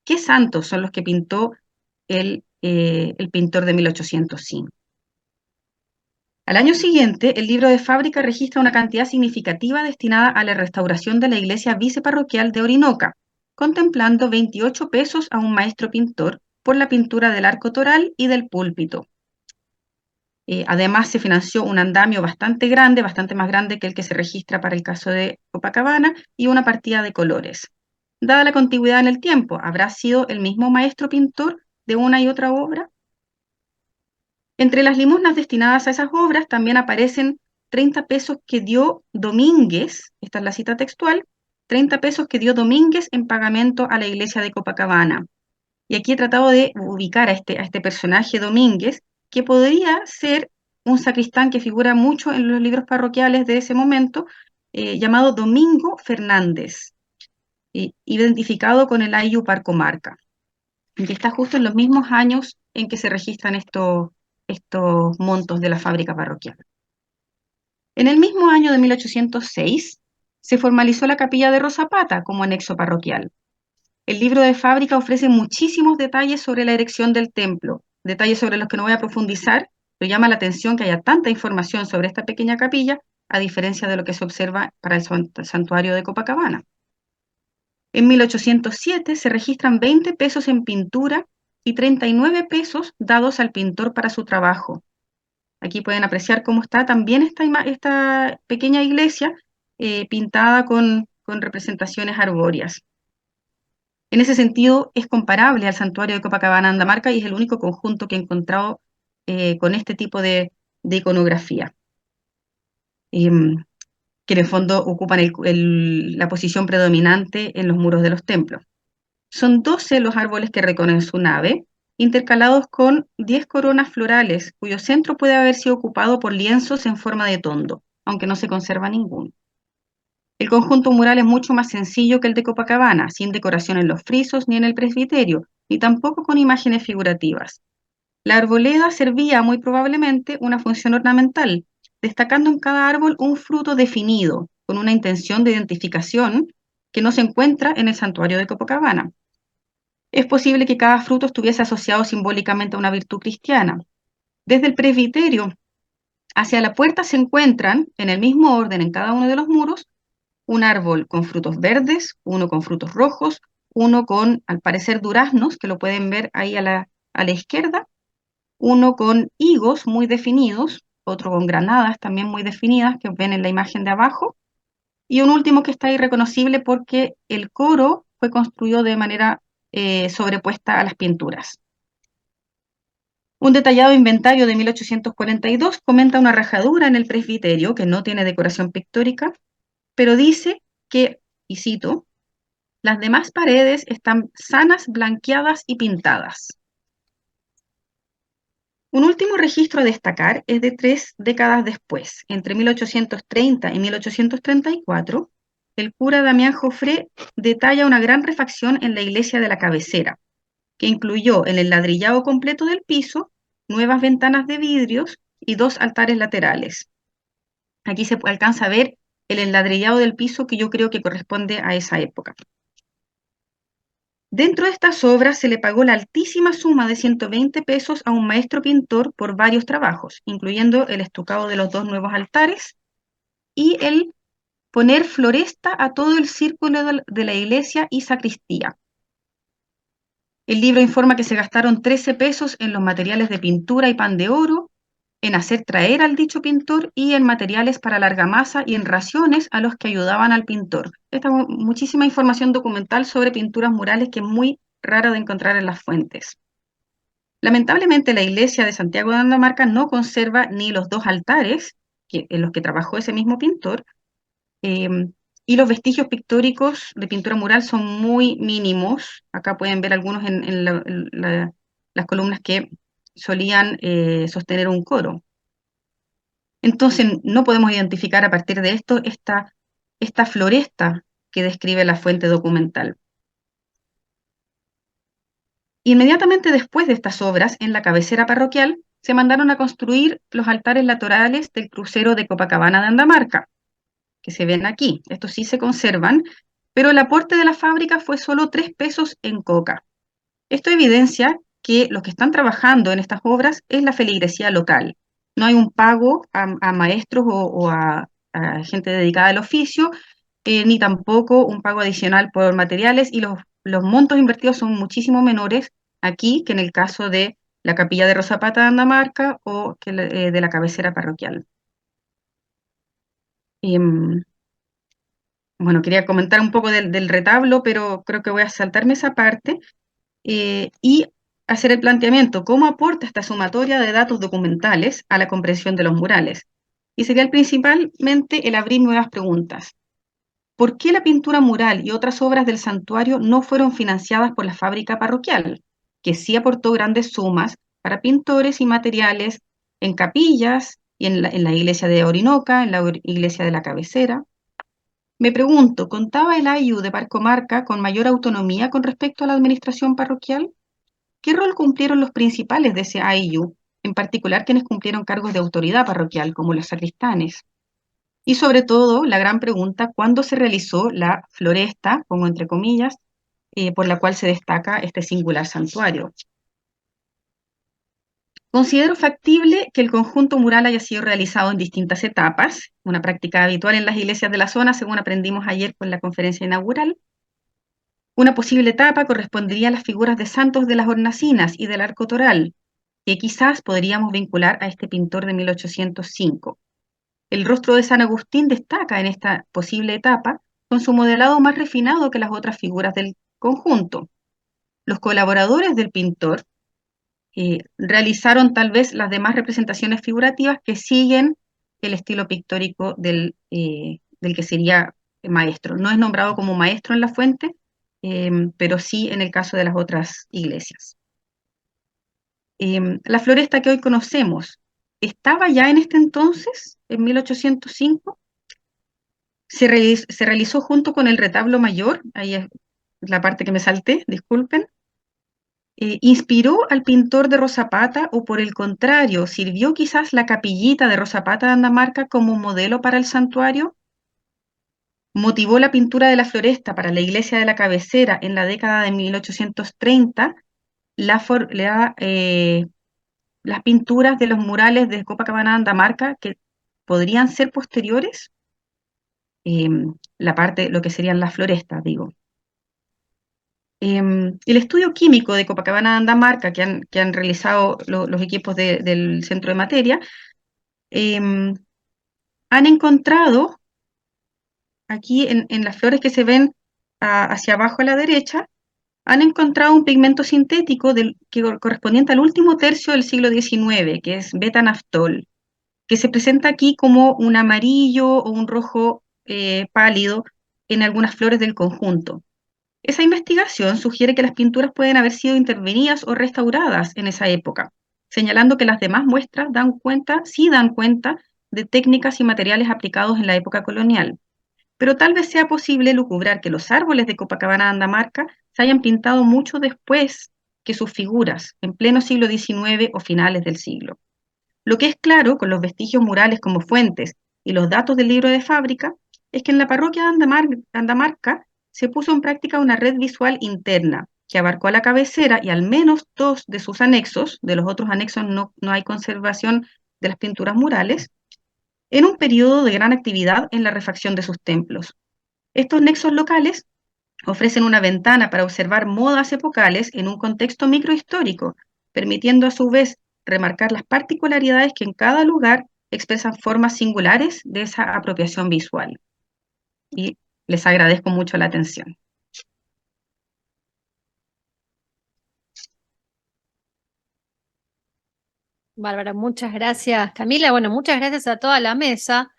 ¿Qué santos son los que pintó el pintor de 1805? Al año siguiente, el libro de fábrica registra una cantidad significativa destinada a la restauración de la iglesia viceparroquial de Orinoca, contemplando 28 pesos a un maestro pintor por la pintura del arco toral y del púlpito. Además, se financió un andamio bastante grande, bastante más grande que el que se registra para el caso de Copacabana, y una partida de colores. Dada la contigüidad en el tiempo, ¿habrá sido el mismo maestro pintor de una y otra obra? Entre las limosnas destinadas a esas obras también aparecen 30 pesos que dio Domínguez, esta es la cita textual, 30 pesos que dio Domínguez en pagamento a la iglesia de Copacabana. Y aquí he tratado de ubicar a este personaje Domínguez, que podría ser un sacristán que figura mucho en los libros parroquiales de ese momento, llamado Domingo Fernández, identificado con el Ayllu Parcomarca, que está justo en los mismos años en que se registran estos montos de la fábrica parroquial. En el mismo año de 1806, se formalizó la capilla de Rosapata como anexo parroquial. El libro de fábrica ofrece muchísimos detalles sobre la erección del templo, detalles sobre los que no voy a profundizar, pero llama la atención que haya tanta información sobre esta pequeña capilla, a diferencia de lo que se observa para el santuario de Copacabana. En 1807 se registran 20 pesos en pintura y 39 pesos dados al pintor para su trabajo. Aquí pueden apreciar cómo está también esta pequeña iglesia pintada con representaciones arbóreas. En ese sentido, es comparable al santuario de Copacabana, Andamarca, y es el único conjunto que he encontrado con este tipo de iconografía. que en el fondo ocupan la posición predominante en los muros de los templos. Son 12 los árboles que recorren su nave, intercalados con 10 coronas florales, cuyo centro puede haber sido ocupado por lienzos en forma de tondo, aunque no se conserva ninguno. El conjunto mural es mucho más sencillo que el de Copacabana, sin decoración en los frisos ni en el presbiterio, ni tampoco con imágenes figurativas. La arboleda servía muy probablemente una función ornamental, destacando en cada árbol un fruto definido, con una intención de identificación que no se encuentra en el santuario de Copacabana. Es posible que cada fruto estuviese asociado simbólicamente a una virtud cristiana. Desde el presbiterio hacia la puerta se encuentran, en el mismo orden en cada uno de los muros, un árbol con frutos verdes, uno con frutos rojos, uno con, al parecer, duraznos, que lo pueden ver ahí a la izquierda, uno con higos muy definidos, otro con granadas también muy definidas, que ven en la imagen de abajo, y un último que está irreconocible porque el coro fue construido de manera sobrepuesta a las pinturas. Un detallado inventario de 1842 comenta una rajadura en el presbiterio que no tiene decoración pictórica, pero dice que, y cito, las demás paredes están sanas, blanqueadas y pintadas. Un último registro a destacar es de 3 décadas después, entre 1830 y 1834, el cura Damián Jofré detalla una gran refacción en la iglesia de la cabecera, que incluyó en el ladrillado completo del piso, nuevas ventanas de vidrios y 2 altares laterales. Aquí se alcanza a ver el enladrillado del piso que yo creo que corresponde a esa época. Dentro de estas obras se le pagó la altísima suma de 120 pesos a un maestro pintor por varios trabajos, incluyendo el estucado de los 2 nuevos altares y el poner floresta a todo el círculo de la iglesia y sacristía. El libro informa que se gastaron 13 pesos en los materiales de pintura y pan de oro, en hacer traer al dicho pintor y en materiales para la argamasa y en raciones a los que ayudaban al pintor. Esta es muchísima información documental sobre pinturas murales que es muy rara de encontrar en las fuentes. Lamentablemente la iglesia de Santiago de Andamarca no conserva ni los 2 altares en los que trabajó ese mismo pintor, y los vestigios pictóricos de pintura mural son muy mínimos. Acá pueden ver algunos en las columnas que solían sostener un coro. Entonces no podemos identificar a partir de esto esta floresta que describe la fuente documental. Inmediatamente después de estas obras, en la cabecera parroquial, se mandaron a construir los altares laterales del crucero de Copacabana de Andamarca, que se ven aquí. Estos sí se conservan, pero el aporte de la fábrica fue solo 3 pesos en coca. Esto evidencia que los que están trabajando en estas obras es la feligresía local. No hay un pago a maestros o a gente dedicada al oficio, ni tampoco un pago adicional por materiales, y los montos invertidos son muchísimo menores aquí que en el caso de la capilla de Rosapata de Andamarca o que de la cabecera parroquial. Bueno, quería comentar un poco del retablo, pero creo que voy a saltarme esa parte y hacer el planteamiento, ¿cómo aporta esta sumatoria de datos documentales a la comprensión de los murales? Y sería principalmente el abrir nuevas preguntas. ¿Por qué la pintura mural y otras obras del santuario no fueron financiadas por la fábrica parroquial, que sí aportó grandes sumas para pintores y materiales en capillas y en la iglesia de Orinoca, en la iglesia de la cabecera? Me pregunto, ¿contaba el AIU de Parcomarca con mayor autonomía con respecto a la administración parroquial? ¿Qué rol cumplieron los principales de ese AIU, en particular quienes cumplieron cargos de autoridad parroquial, como los sacristanes? Y sobre todo, la gran pregunta, ¿cuándo se realizó la floresta, pongo entre comillas, por la cual se destaca este singular santuario? Considero factible que el conjunto mural haya sido realizado en distintas etapas, una práctica habitual en las iglesias de la zona, según aprendimos ayer con la conferencia inaugural. Una posible etapa correspondería a las figuras de santos de las hornacinas y del arco toral, que quizás podríamos vincular a este pintor de 1805. El rostro de San Agustín destaca en esta posible etapa con su modelado más refinado que las otras figuras del conjunto. Los colaboradores del pintor realizaron tal vez las demás representaciones figurativas que siguen el estilo pictórico del que sería maestro. No es nombrado como maestro en la fuente, pero sí en el caso de las otras iglesias. La floresta que hoy conocemos, ¿estaba ya en este entonces, en 1805? Se realizó junto con el retablo mayor, ahí es la parte que me salté, disculpen. ¿Inspiró al pintor de Rosapata o por el contrario, sirvió quizás la capillita de Rosapata de Andamarca como modelo para el santuario? ¿Motivó la pintura de la floresta para la iglesia de la cabecera en la década de 1830 las pinturas de los murales de Copacabana, Andamarca, que podrían ser posteriores? Lo que serían las florestas, digo. El estudio químico de Copacabana, Andamarca, que han realizado los equipos del Centro de Materia, han encontrado aquí en las flores que se ven hacia abajo a la derecha, han encontrado un pigmento sintético correspondiente al último tercio del siglo XIX, que es beta-naftol, que se presenta aquí como un amarillo o un rojo pálido en algunas flores del conjunto. Esa investigación sugiere que las pinturas pueden haber sido intervenidas o restauradas en esa época, señalando que las demás muestras sí dan cuenta de técnicas y materiales aplicados en la época colonial. Pero tal vez sea posible lucubrar que los árboles de Copacabana, Andamarca, se hayan pintado mucho después que sus figuras, en pleno siglo XIX o finales del siglo. Lo que es claro con los vestigios murales como fuentes y los datos del libro de fábrica es que en la parroquia de Andamarca se puso en práctica una red visual interna que abarcó a la cabecera y al menos dos de sus anexos, de los otros anexos no hay conservación de las pinturas murales, en un periodo de gran actividad en la refacción de sus templos. Estos nexos locales ofrecen una ventana para observar modas epocales en un contexto microhistórico, permitiendo a su vez remarcar las particularidades que en cada lugar expresan formas singulares de esa apropiación visual. Y les agradezco mucho la atención. Bárbara, muchas gracias, Camila. Bueno, muchas gracias a toda la mesa.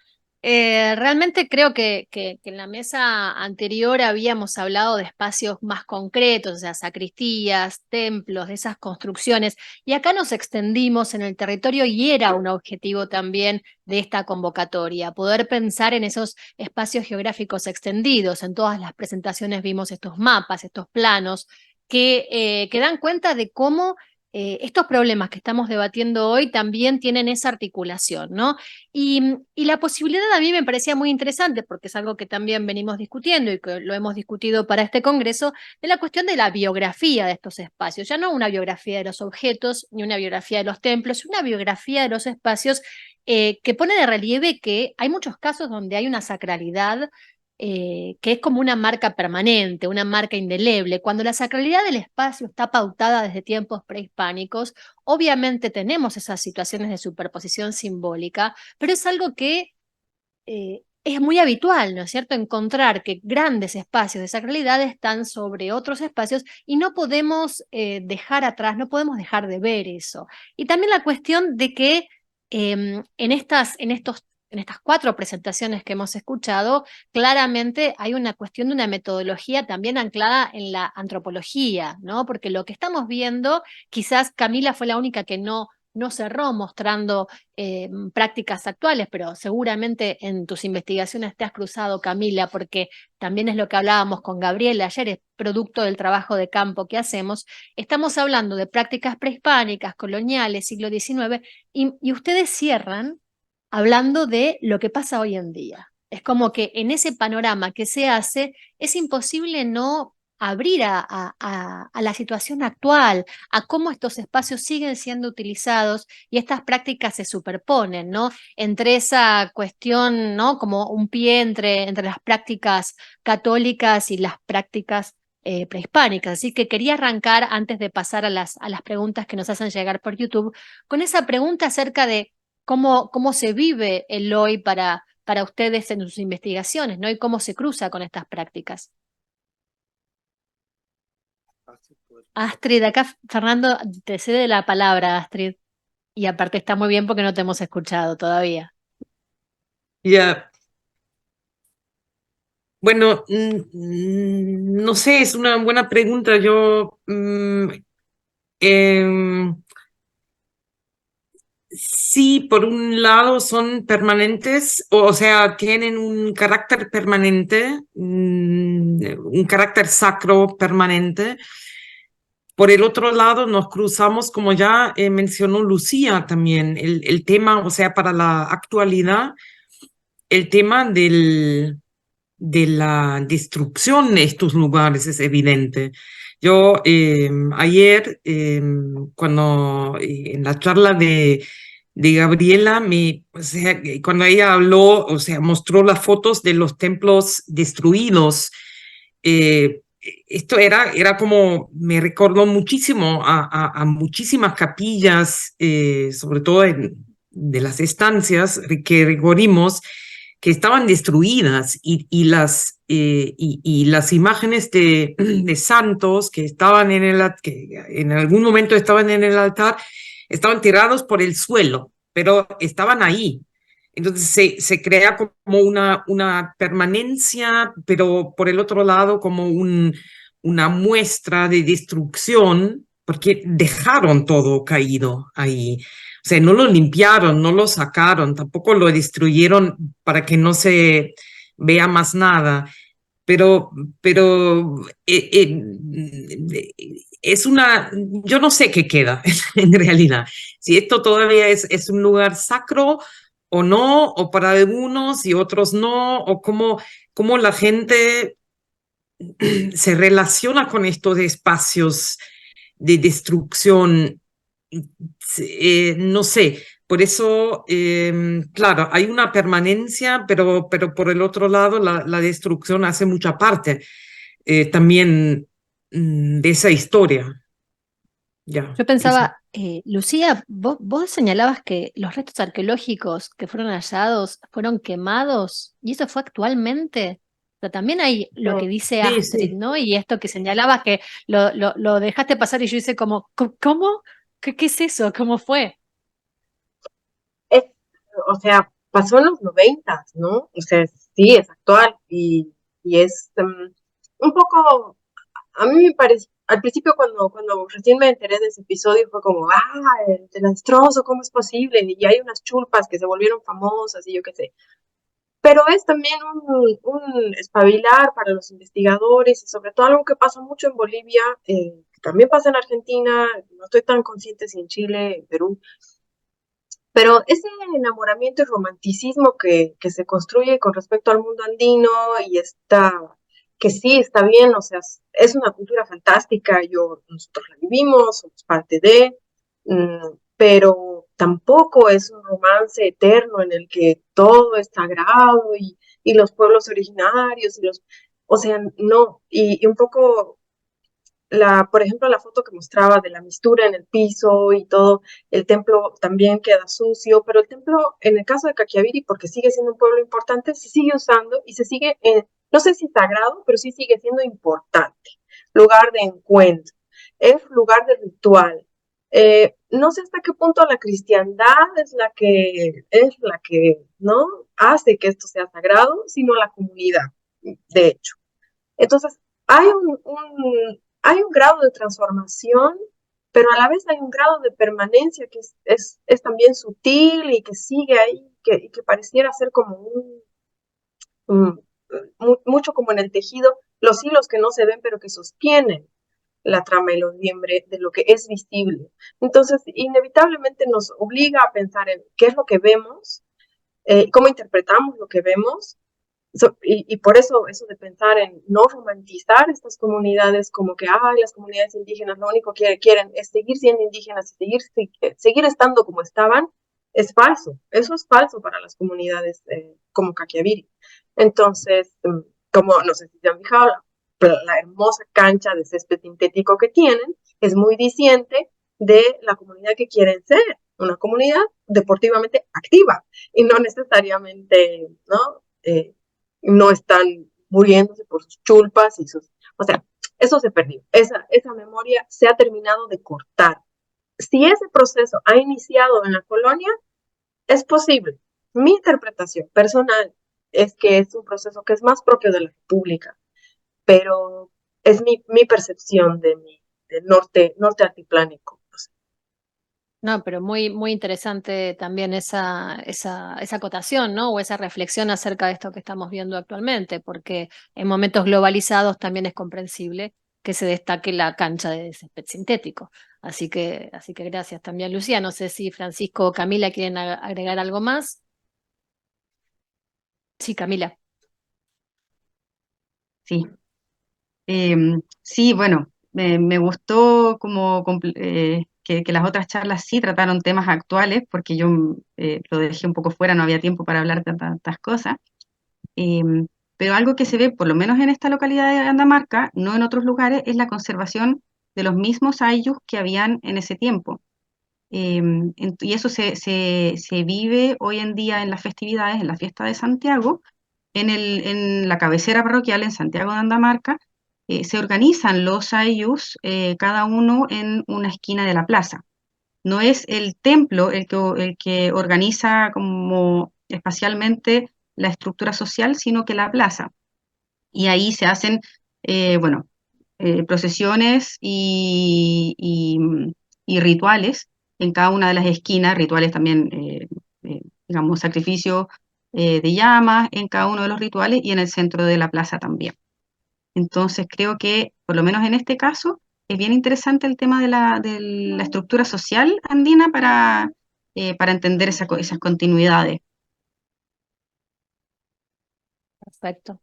Realmente creo que en la mesa anterior habíamos hablado de espacios más concretos, o sea, sacristías, templos, de esas construcciones, y acá nos extendimos en el territorio y era un objetivo también de esta convocatoria, poder pensar en esos espacios geográficos extendidos. En todas las presentaciones vimos estos mapas, estos planos, que dan cuenta de cómo estos problemas que estamos debatiendo hoy también tienen esa articulación, ¿no? Y la posibilidad a mí me parecía muy interesante, porque es algo que también venimos discutiendo y que lo hemos discutido para este congreso, de la cuestión de la biografía de estos espacios, ya no una biografía de los objetos, ni una biografía de los templos, una biografía de los espacios que pone de relieve que hay muchos casos donde hay una sacralidad que es como una marca permanente, una marca indeleble. Cuando la sacralidad del espacio está pautada desde tiempos prehispánicos, obviamente tenemos esas situaciones de superposición simbólica, pero es algo que es muy habitual, ¿no es cierto?, encontrar que grandes espacios de sacralidad están sobre otros espacios y no podemos dejar atrás, no podemos dejar de ver eso. Y también la cuestión de que en estas 4 presentaciones que hemos escuchado, claramente hay una cuestión de una metodología también anclada en la antropología, ¿no? Porque lo que estamos viendo, quizás Camila fue la única que no cerró mostrando prácticas actuales, pero seguramente en tus investigaciones te has cruzado, Camila, porque también es lo que hablábamos con Gabriela ayer, es producto del trabajo de campo que hacemos. Estamos hablando de prácticas prehispánicas, coloniales, siglo XIX, y ustedes cierran hablando de lo que pasa hoy en día. Es como que en ese panorama que se hace, es imposible no abrir a la situación actual, a cómo estos espacios siguen siendo utilizados y estas prácticas se superponen, ¿no? Entre esa cuestión, ¿no? Como un pie entre las prácticas católicas y las prácticas prehispánicas. Así que quería arrancar, antes de pasar a las preguntas que nos hacen llegar por YouTube, con esa pregunta acerca de cómo se vive el hoy para ustedes en sus investigaciones, ¿no? Y cómo se cruza con estas prácticas. Astrid, acá Fernando te cede la palabra, Astrid. Y aparte está muy bien porque no te hemos escuchado todavía. Ya. Bueno, no sé, es una buena pregunta. Em, sí, por un lado son permanentes, o sea, tienen un carácter permanente, un carácter sacro permanente. Por el otro lado, nos cruzamos, como ya mencionó Lucía también, el tema, o sea, para la actualidad, el tema de la destrucción de estos lugares es evidente. Yo ayer, cuando en la charla de Gabriela, o sea, cuando ella habló, o sea, mostró las fotos de los templos destruidos, esto era como, me recordó muchísimo a muchísimas capillas, sobre todo de las estancias que recorrimos, que estaban destruidas y las imágenes de santos que estaban que en algún momento estaban en el altar, estaban tirados por el suelo, pero estaban ahí. Entonces se crea como una permanencia, pero por el otro lado como una muestra de destrucción, porque dejaron todo caído ahí. O sea, no lo limpiaron, no lo sacaron, tampoco lo destruyeron para que no se vea más nada. Pero, pero es yo no sé qué queda en realidad. Si esto todavía es un lugar sacro o no, o para algunos y otros no, o cómo la gente se relaciona con estos espacios de destrucción, no sé. Por eso, claro, hay una permanencia, pero por el otro lado, la destrucción hace mucha parte también de esa historia. Ya, Yo eso. pensaba, Lucía, vos señalabas que los restos arqueológicos que fueron hallados fueron quemados, y eso fue actualmente. Pero también hay lo que dice Sí, Astrid, sí. ¿no? Y esto que señalabas que lo dejaste pasar y yo hice como, ¿cómo? ¿Qué es eso? ¿Cómo fue? Es, o sea, pasó en los 90, ¿no? O sea, sí, es actual y es un poco, a mí me parece, al principio cuando recién me enteré de ese episodio fue como, el desastroso, ¿cómo es posible? Y hay unas chulpas que se volvieron famosas y yo qué sé. Pero es también un espabilar para los investigadores y sobre todo algo que pasa mucho en Bolivia, que también pasa en Argentina, no estoy tan consciente si en Chile, en Perú, pero ese enamoramiento y romanticismo que se construye con respecto al mundo andino y que sí está bien, o sea, es una cultura fantástica, nosotros la vivimos, somos parte de, pero tampoco es un romance eterno en el que todo es sagrado y los pueblos originarios o sea, no, y un poco por ejemplo, la foto que mostraba de la mistura en el piso y todo, el templo también queda sucio, pero el templo, en el caso de Caquiaviri, porque sigue siendo un pueblo importante, se sigue usando y se sigue, no sé si sagrado, pero sí sigue siendo importante, lugar de encuentro, es lugar de ritual. No sé hasta qué punto la cristiandad es la que no hace que esto sea sagrado, sino la comunidad, de hecho. Entonces, hay un grado de transformación, pero a la vez hay un grado de permanencia que es también sutil y que sigue ahí, y que pareciera ser como mucho como en el tejido, los hilos que no se ven, pero que sostienen la trama y los liembre de lo que es visible. Entonces, inevitablemente nos obliga a pensar en qué es lo que vemos, cómo interpretamos lo que vemos. Y por eso de pensar en no romantizar estas comunidades como que, las comunidades indígenas lo único que quieren es seguir siendo indígenas y seguir estando como estaban, es falso. Eso es falso para las comunidades como Caquiaviri. Entonces, como no sé si se han fijado, la hermosa cancha de césped sintético que tienen es muy diciente de la comunidad que quieren ser, una comunidad deportivamente activa y no necesariamente, ¿no? No están muriéndose por sus chulpas o sea, eso se perdió, esa memoria se ha terminado de cortar. Si ese proceso ha iniciado en la colonia, es posible, mi interpretación personal es que es un proceso que es más propio de la República, pero es mi percepción del norte altiplánico. No, pero muy interesante también esa acotación, ¿no? O esa reflexión acerca de esto que estamos viendo actualmente, porque en momentos globalizados también es comprensible que se destaque la cancha de césped sintético. Así que gracias también, Lucía. No sé si Francisco o Camila quieren agregar algo más. Sí, Camila. Sí. Sí, bueno, me gustó como que las otras charlas sí trataron temas actuales, porque yo lo dejé un poco fuera, no había tiempo para hablar de tantas cosas. Em, pero algo que se ve, por lo menos en esta localidad de Andamarca, no en otros lugares, es la conservación de los mismos ayllus que habían en ese tiempo. Y eso se vive hoy en día en las festividades, en la fiesta de Santiago, en la cabecera parroquial en Santiago de Andamarca. Se organizan los ayllus, cada uno en una esquina de la plaza. No es el templo el que organiza como espacialmente la estructura social, sino que la plaza. Y ahí se hacen, bueno, procesiones y rituales en cada una de las esquinas, rituales también, digamos, sacrificio de llamas en cada uno de los rituales y en el centro de la plaza también. Entonces creo que, por lo menos en este caso, es bien interesante el tema de la estructura social andina para entender esas continuidades. Perfecto.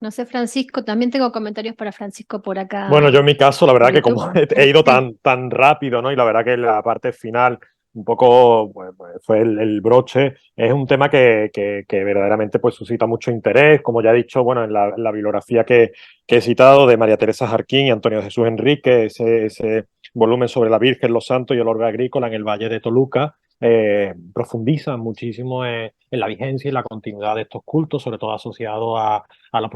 No sé, Francisco, también tengo comentarios para Francisco por Bueno, acá, yo en mi caso, la por verdad que YouTube. como he ido tan rápido, ¿no? Y la verdad que la parte final un poco pues, fue el broche. Es un tema que verdaderamente pues suscita mucho interés. Como ya he dicho, bueno, en la bibliografía que he citado de María Teresa Jarquín y Antonio Jesús Enrique, ese volumen sobre la Virgen, los santos y el orbe agrícola en el Valle de Toluca, profundizan muchísimo en la vigencia y la continuidad de estos cultos, sobre todo asociado a la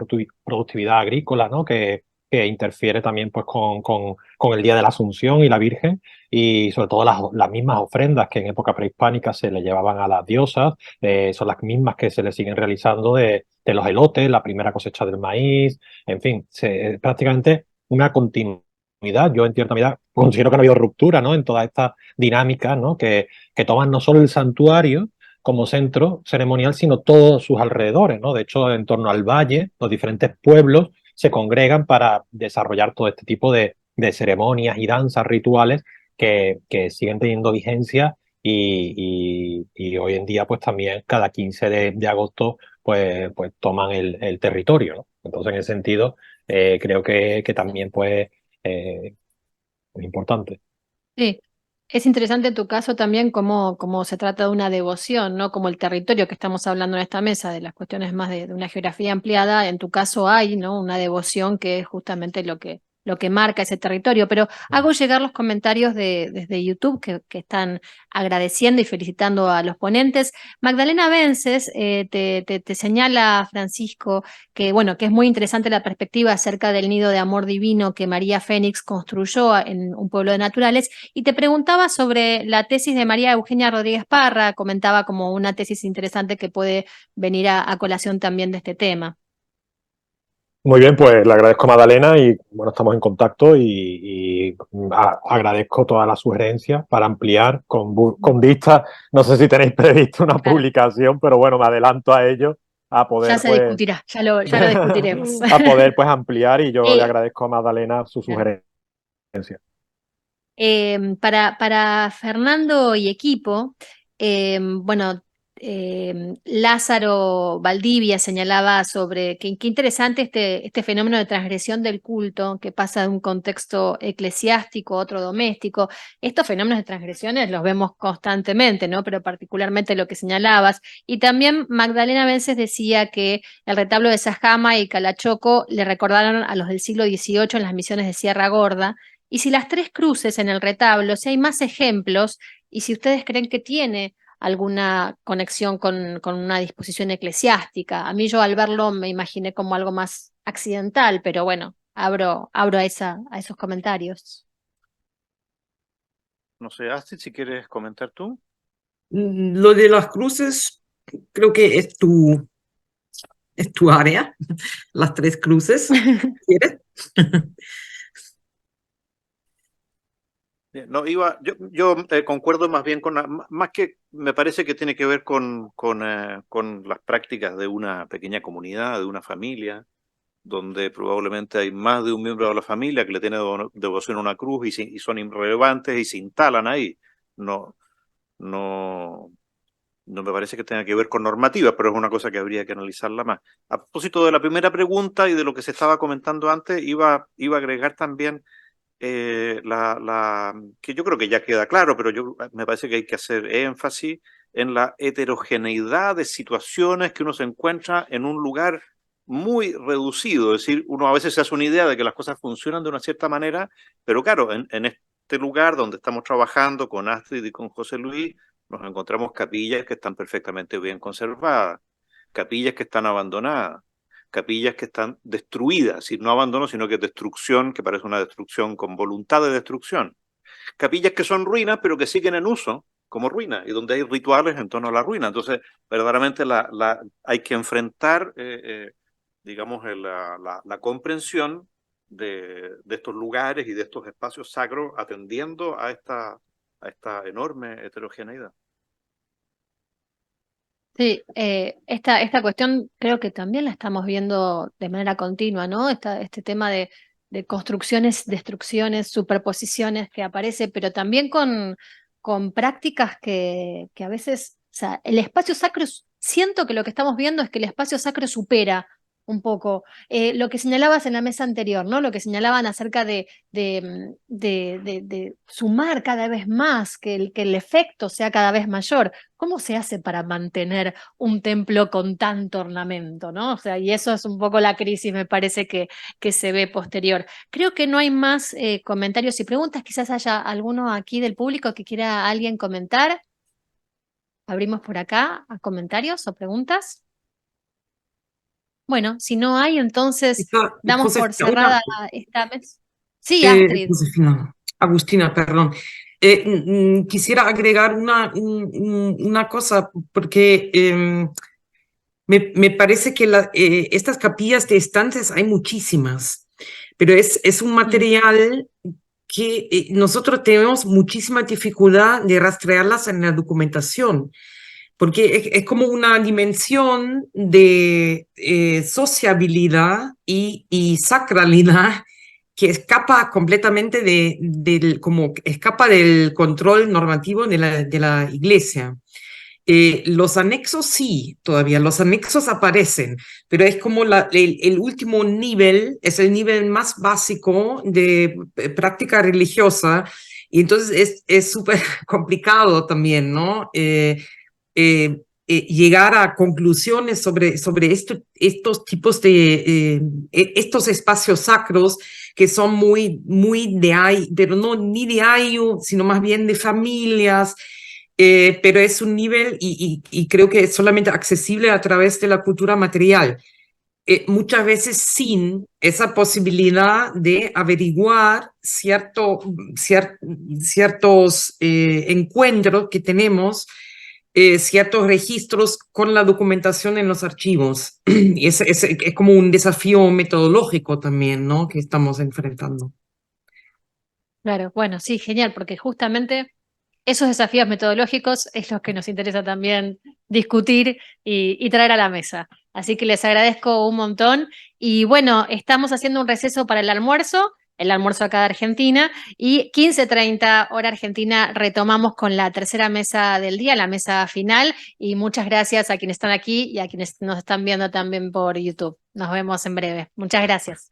productividad agrícola, ¿no? Que interfiere también pues, con el Día de la Asunción y la Virgen, y sobre todo las mismas ofrendas que en época prehispánica se le llevaban a las diosas, son las mismas que se le siguen realizando de los elotes, la primera cosecha del maíz, en fin, prácticamente una continuidad. Yo en cierta medida considero que no ha habido ruptura, ¿no? En toda esta dinámica, ¿no? Que toman no solo el santuario como centro ceremonial, sino todos sus alrededores, ¿no? De hecho, en torno al valle, los diferentes pueblos se congregan para desarrollar todo este tipo de ceremonias y danzas rituales que siguen teniendo vigencia y hoy en día pues también cada 15 de agosto pues toman el territorio, ¿no? Entonces en ese sentido creo que también pues es importante. Sí, es interesante en tu caso también cómo se trata de una devoción, ¿no? Como el territorio que estamos hablando en esta mesa, de las cuestiones más de una geografía ampliada, en tu caso hay, ¿no? Una devoción que es justamente lo que marca ese territorio. Pero hago llegar los comentarios desde YouTube que están agradeciendo y felicitando a los ponentes. Magdalena Vences te señala, Francisco, que bueno, que es muy interesante la perspectiva acerca del nido de amor divino que María Fénix construyó en un pueblo de naturales, y te preguntaba sobre la tesis de María Eugenia Rodríguez Parra, comentaba como una tesis interesante que puede venir a colación también de este tema. Muy bien, pues le agradezco a Magdalena y bueno, estamos en contacto y agradezco todas las sugerencias para ampliar con vista. No sé si tenéis previsto una Claro, publicación, pero bueno, me adelanto a ello, a ya poder se pues discutirá, ya lo discutiremos. a poder pues ampliar y yo le Eh, agradezco a Magdalena su claro. sugerencia. Para Fernando y equipo, bueno, Lázaro Valdivia señalaba sobre qué interesante este fenómeno de transgresión del culto que pasa de un contexto eclesiástico a otro doméstico. Estos fenómenos de transgresiones los vemos constantemente, ¿no? Pero particularmente lo que señalabas. Y también Magdalena Vences decía que el retablo de Sajama y Calachoco le recordaron a los del siglo XVIII en las misiones de Sierra Gorda. Y si las tres cruces en el retablo, si hay más ejemplos, y si ustedes creen que tiene alguna conexión con una disposición eclesiástica. A mí yo al verlo me imaginé como algo más accidental, pero bueno, abro a esos comentarios. No sé, Astrid, si quieres comentar tú. Lo de las cruces creo que es tu área, las tres cruces. ¿Quieres? No, yo concuerdo más bien más que me parece que tiene que ver con las prácticas de una pequeña comunidad, de una familia, donde probablemente hay más de un miembro de la familia que le tiene devoción a una cruz y son irrelevantes y se instalan ahí. No, no, no me parece que tenga que ver con normativas, pero es una cosa que habría que analizarla más. A propósito de la primera pregunta y de lo que se estaba comentando antes, iba a agregar también que yo creo que ya queda claro, pero me parece que hay que hacer énfasis en la heterogeneidad de situaciones que uno se encuentra en un lugar muy reducido. Es decir, uno a veces se hace una idea de que las cosas funcionan de una cierta manera, pero claro, en este lugar donde estamos trabajando con Astrid y con José Luis, nos encontramos capillas que están perfectamente bien conservadas, capillas que están abandonadas, capillas que están destruidas, es decir, no abandono, sino que destrucción, que parece una destrucción con voluntad de destrucción. Capillas que son ruinas, pero que siguen en uso como ruinas, y donde hay rituales en torno a la ruina. Entonces, verdaderamente hay que enfrentar, digamos, la comprensión de estos lugares y de estos espacios sacros atendiendo a esta enorme heterogeneidad. Sí, esta cuestión creo que también la estamos viendo de manera continua, ¿no? Este tema de construcciones, destrucciones, superposiciones que aparece, pero también con prácticas que a veces, o sea, el espacio sacro, siento que lo que estamos viendo es que el espacio sacro supera un poco lo que señalabas en la mesa anterior, ¿no? Lo que señalaban acerca de sumar cada vez más, que el efecto sea cada vez mayor. ¿Cómo se hace para mantener un templo con tanto ornamento, ¿no? O sea, y eso es un poco la crisis, me parece que se ve posterior. Creo que no hay más comentarios y preguntas. Quizás haya alguno aquí del público que quiera alguien comentar. Abrimos por acá a comentarios o preguntas. Bueno, si no hay, entonces damos por Josefina, cerrada esta mesa. Sí, Astrid. Josefina, Agustina, perdón. Quisiera agregar una cosa, porque me parece que estas capillas de estantes hay muchísimas, pero es un material que nosotros tenemos muchísima dificultad de rastrearlas en la documentación, porque es como una dimensión de sociabilidad y sacralidad que escapa completamente como escapa del control normativo de la iglesia. Los anexos sí, todavía, los anexos aparecen, pero es como el último nivel, es el nivel más básico de práctica religiosa, y entonces es súper complicado también, ¿no? Llegar a conclusiones sobre estos tipos estos espacios sacros que son muy de ahí, pero no ni de ahí, sino más bien de familias, pero es un nivel y creo que es solamente accesible a través de la cultura material. Muchas veces sin esa posibilidad de averiguar ciertos encuentros que tenemos, ciertos registros con la documentación en los archivos. Y es como un desafío metodológico también, ¿no? Que estamos enfrentando. Claro, bueno, sí, genial, porque justamente esos desafíos metodológicos es los que nos interesa también discutir y traer a la mesa. Así que les agradezco un montón. Y bueno, estamos haciendo un receso para el almuerzo acá de Argentina, y 15:30 hora Argentina retomamos con la tercera mesa del día, la mesa final. Y muchas gracias a quienes están aquí y a quienes nos están viendo también por YouTube. Nos vemos en breve. Muchas gracias.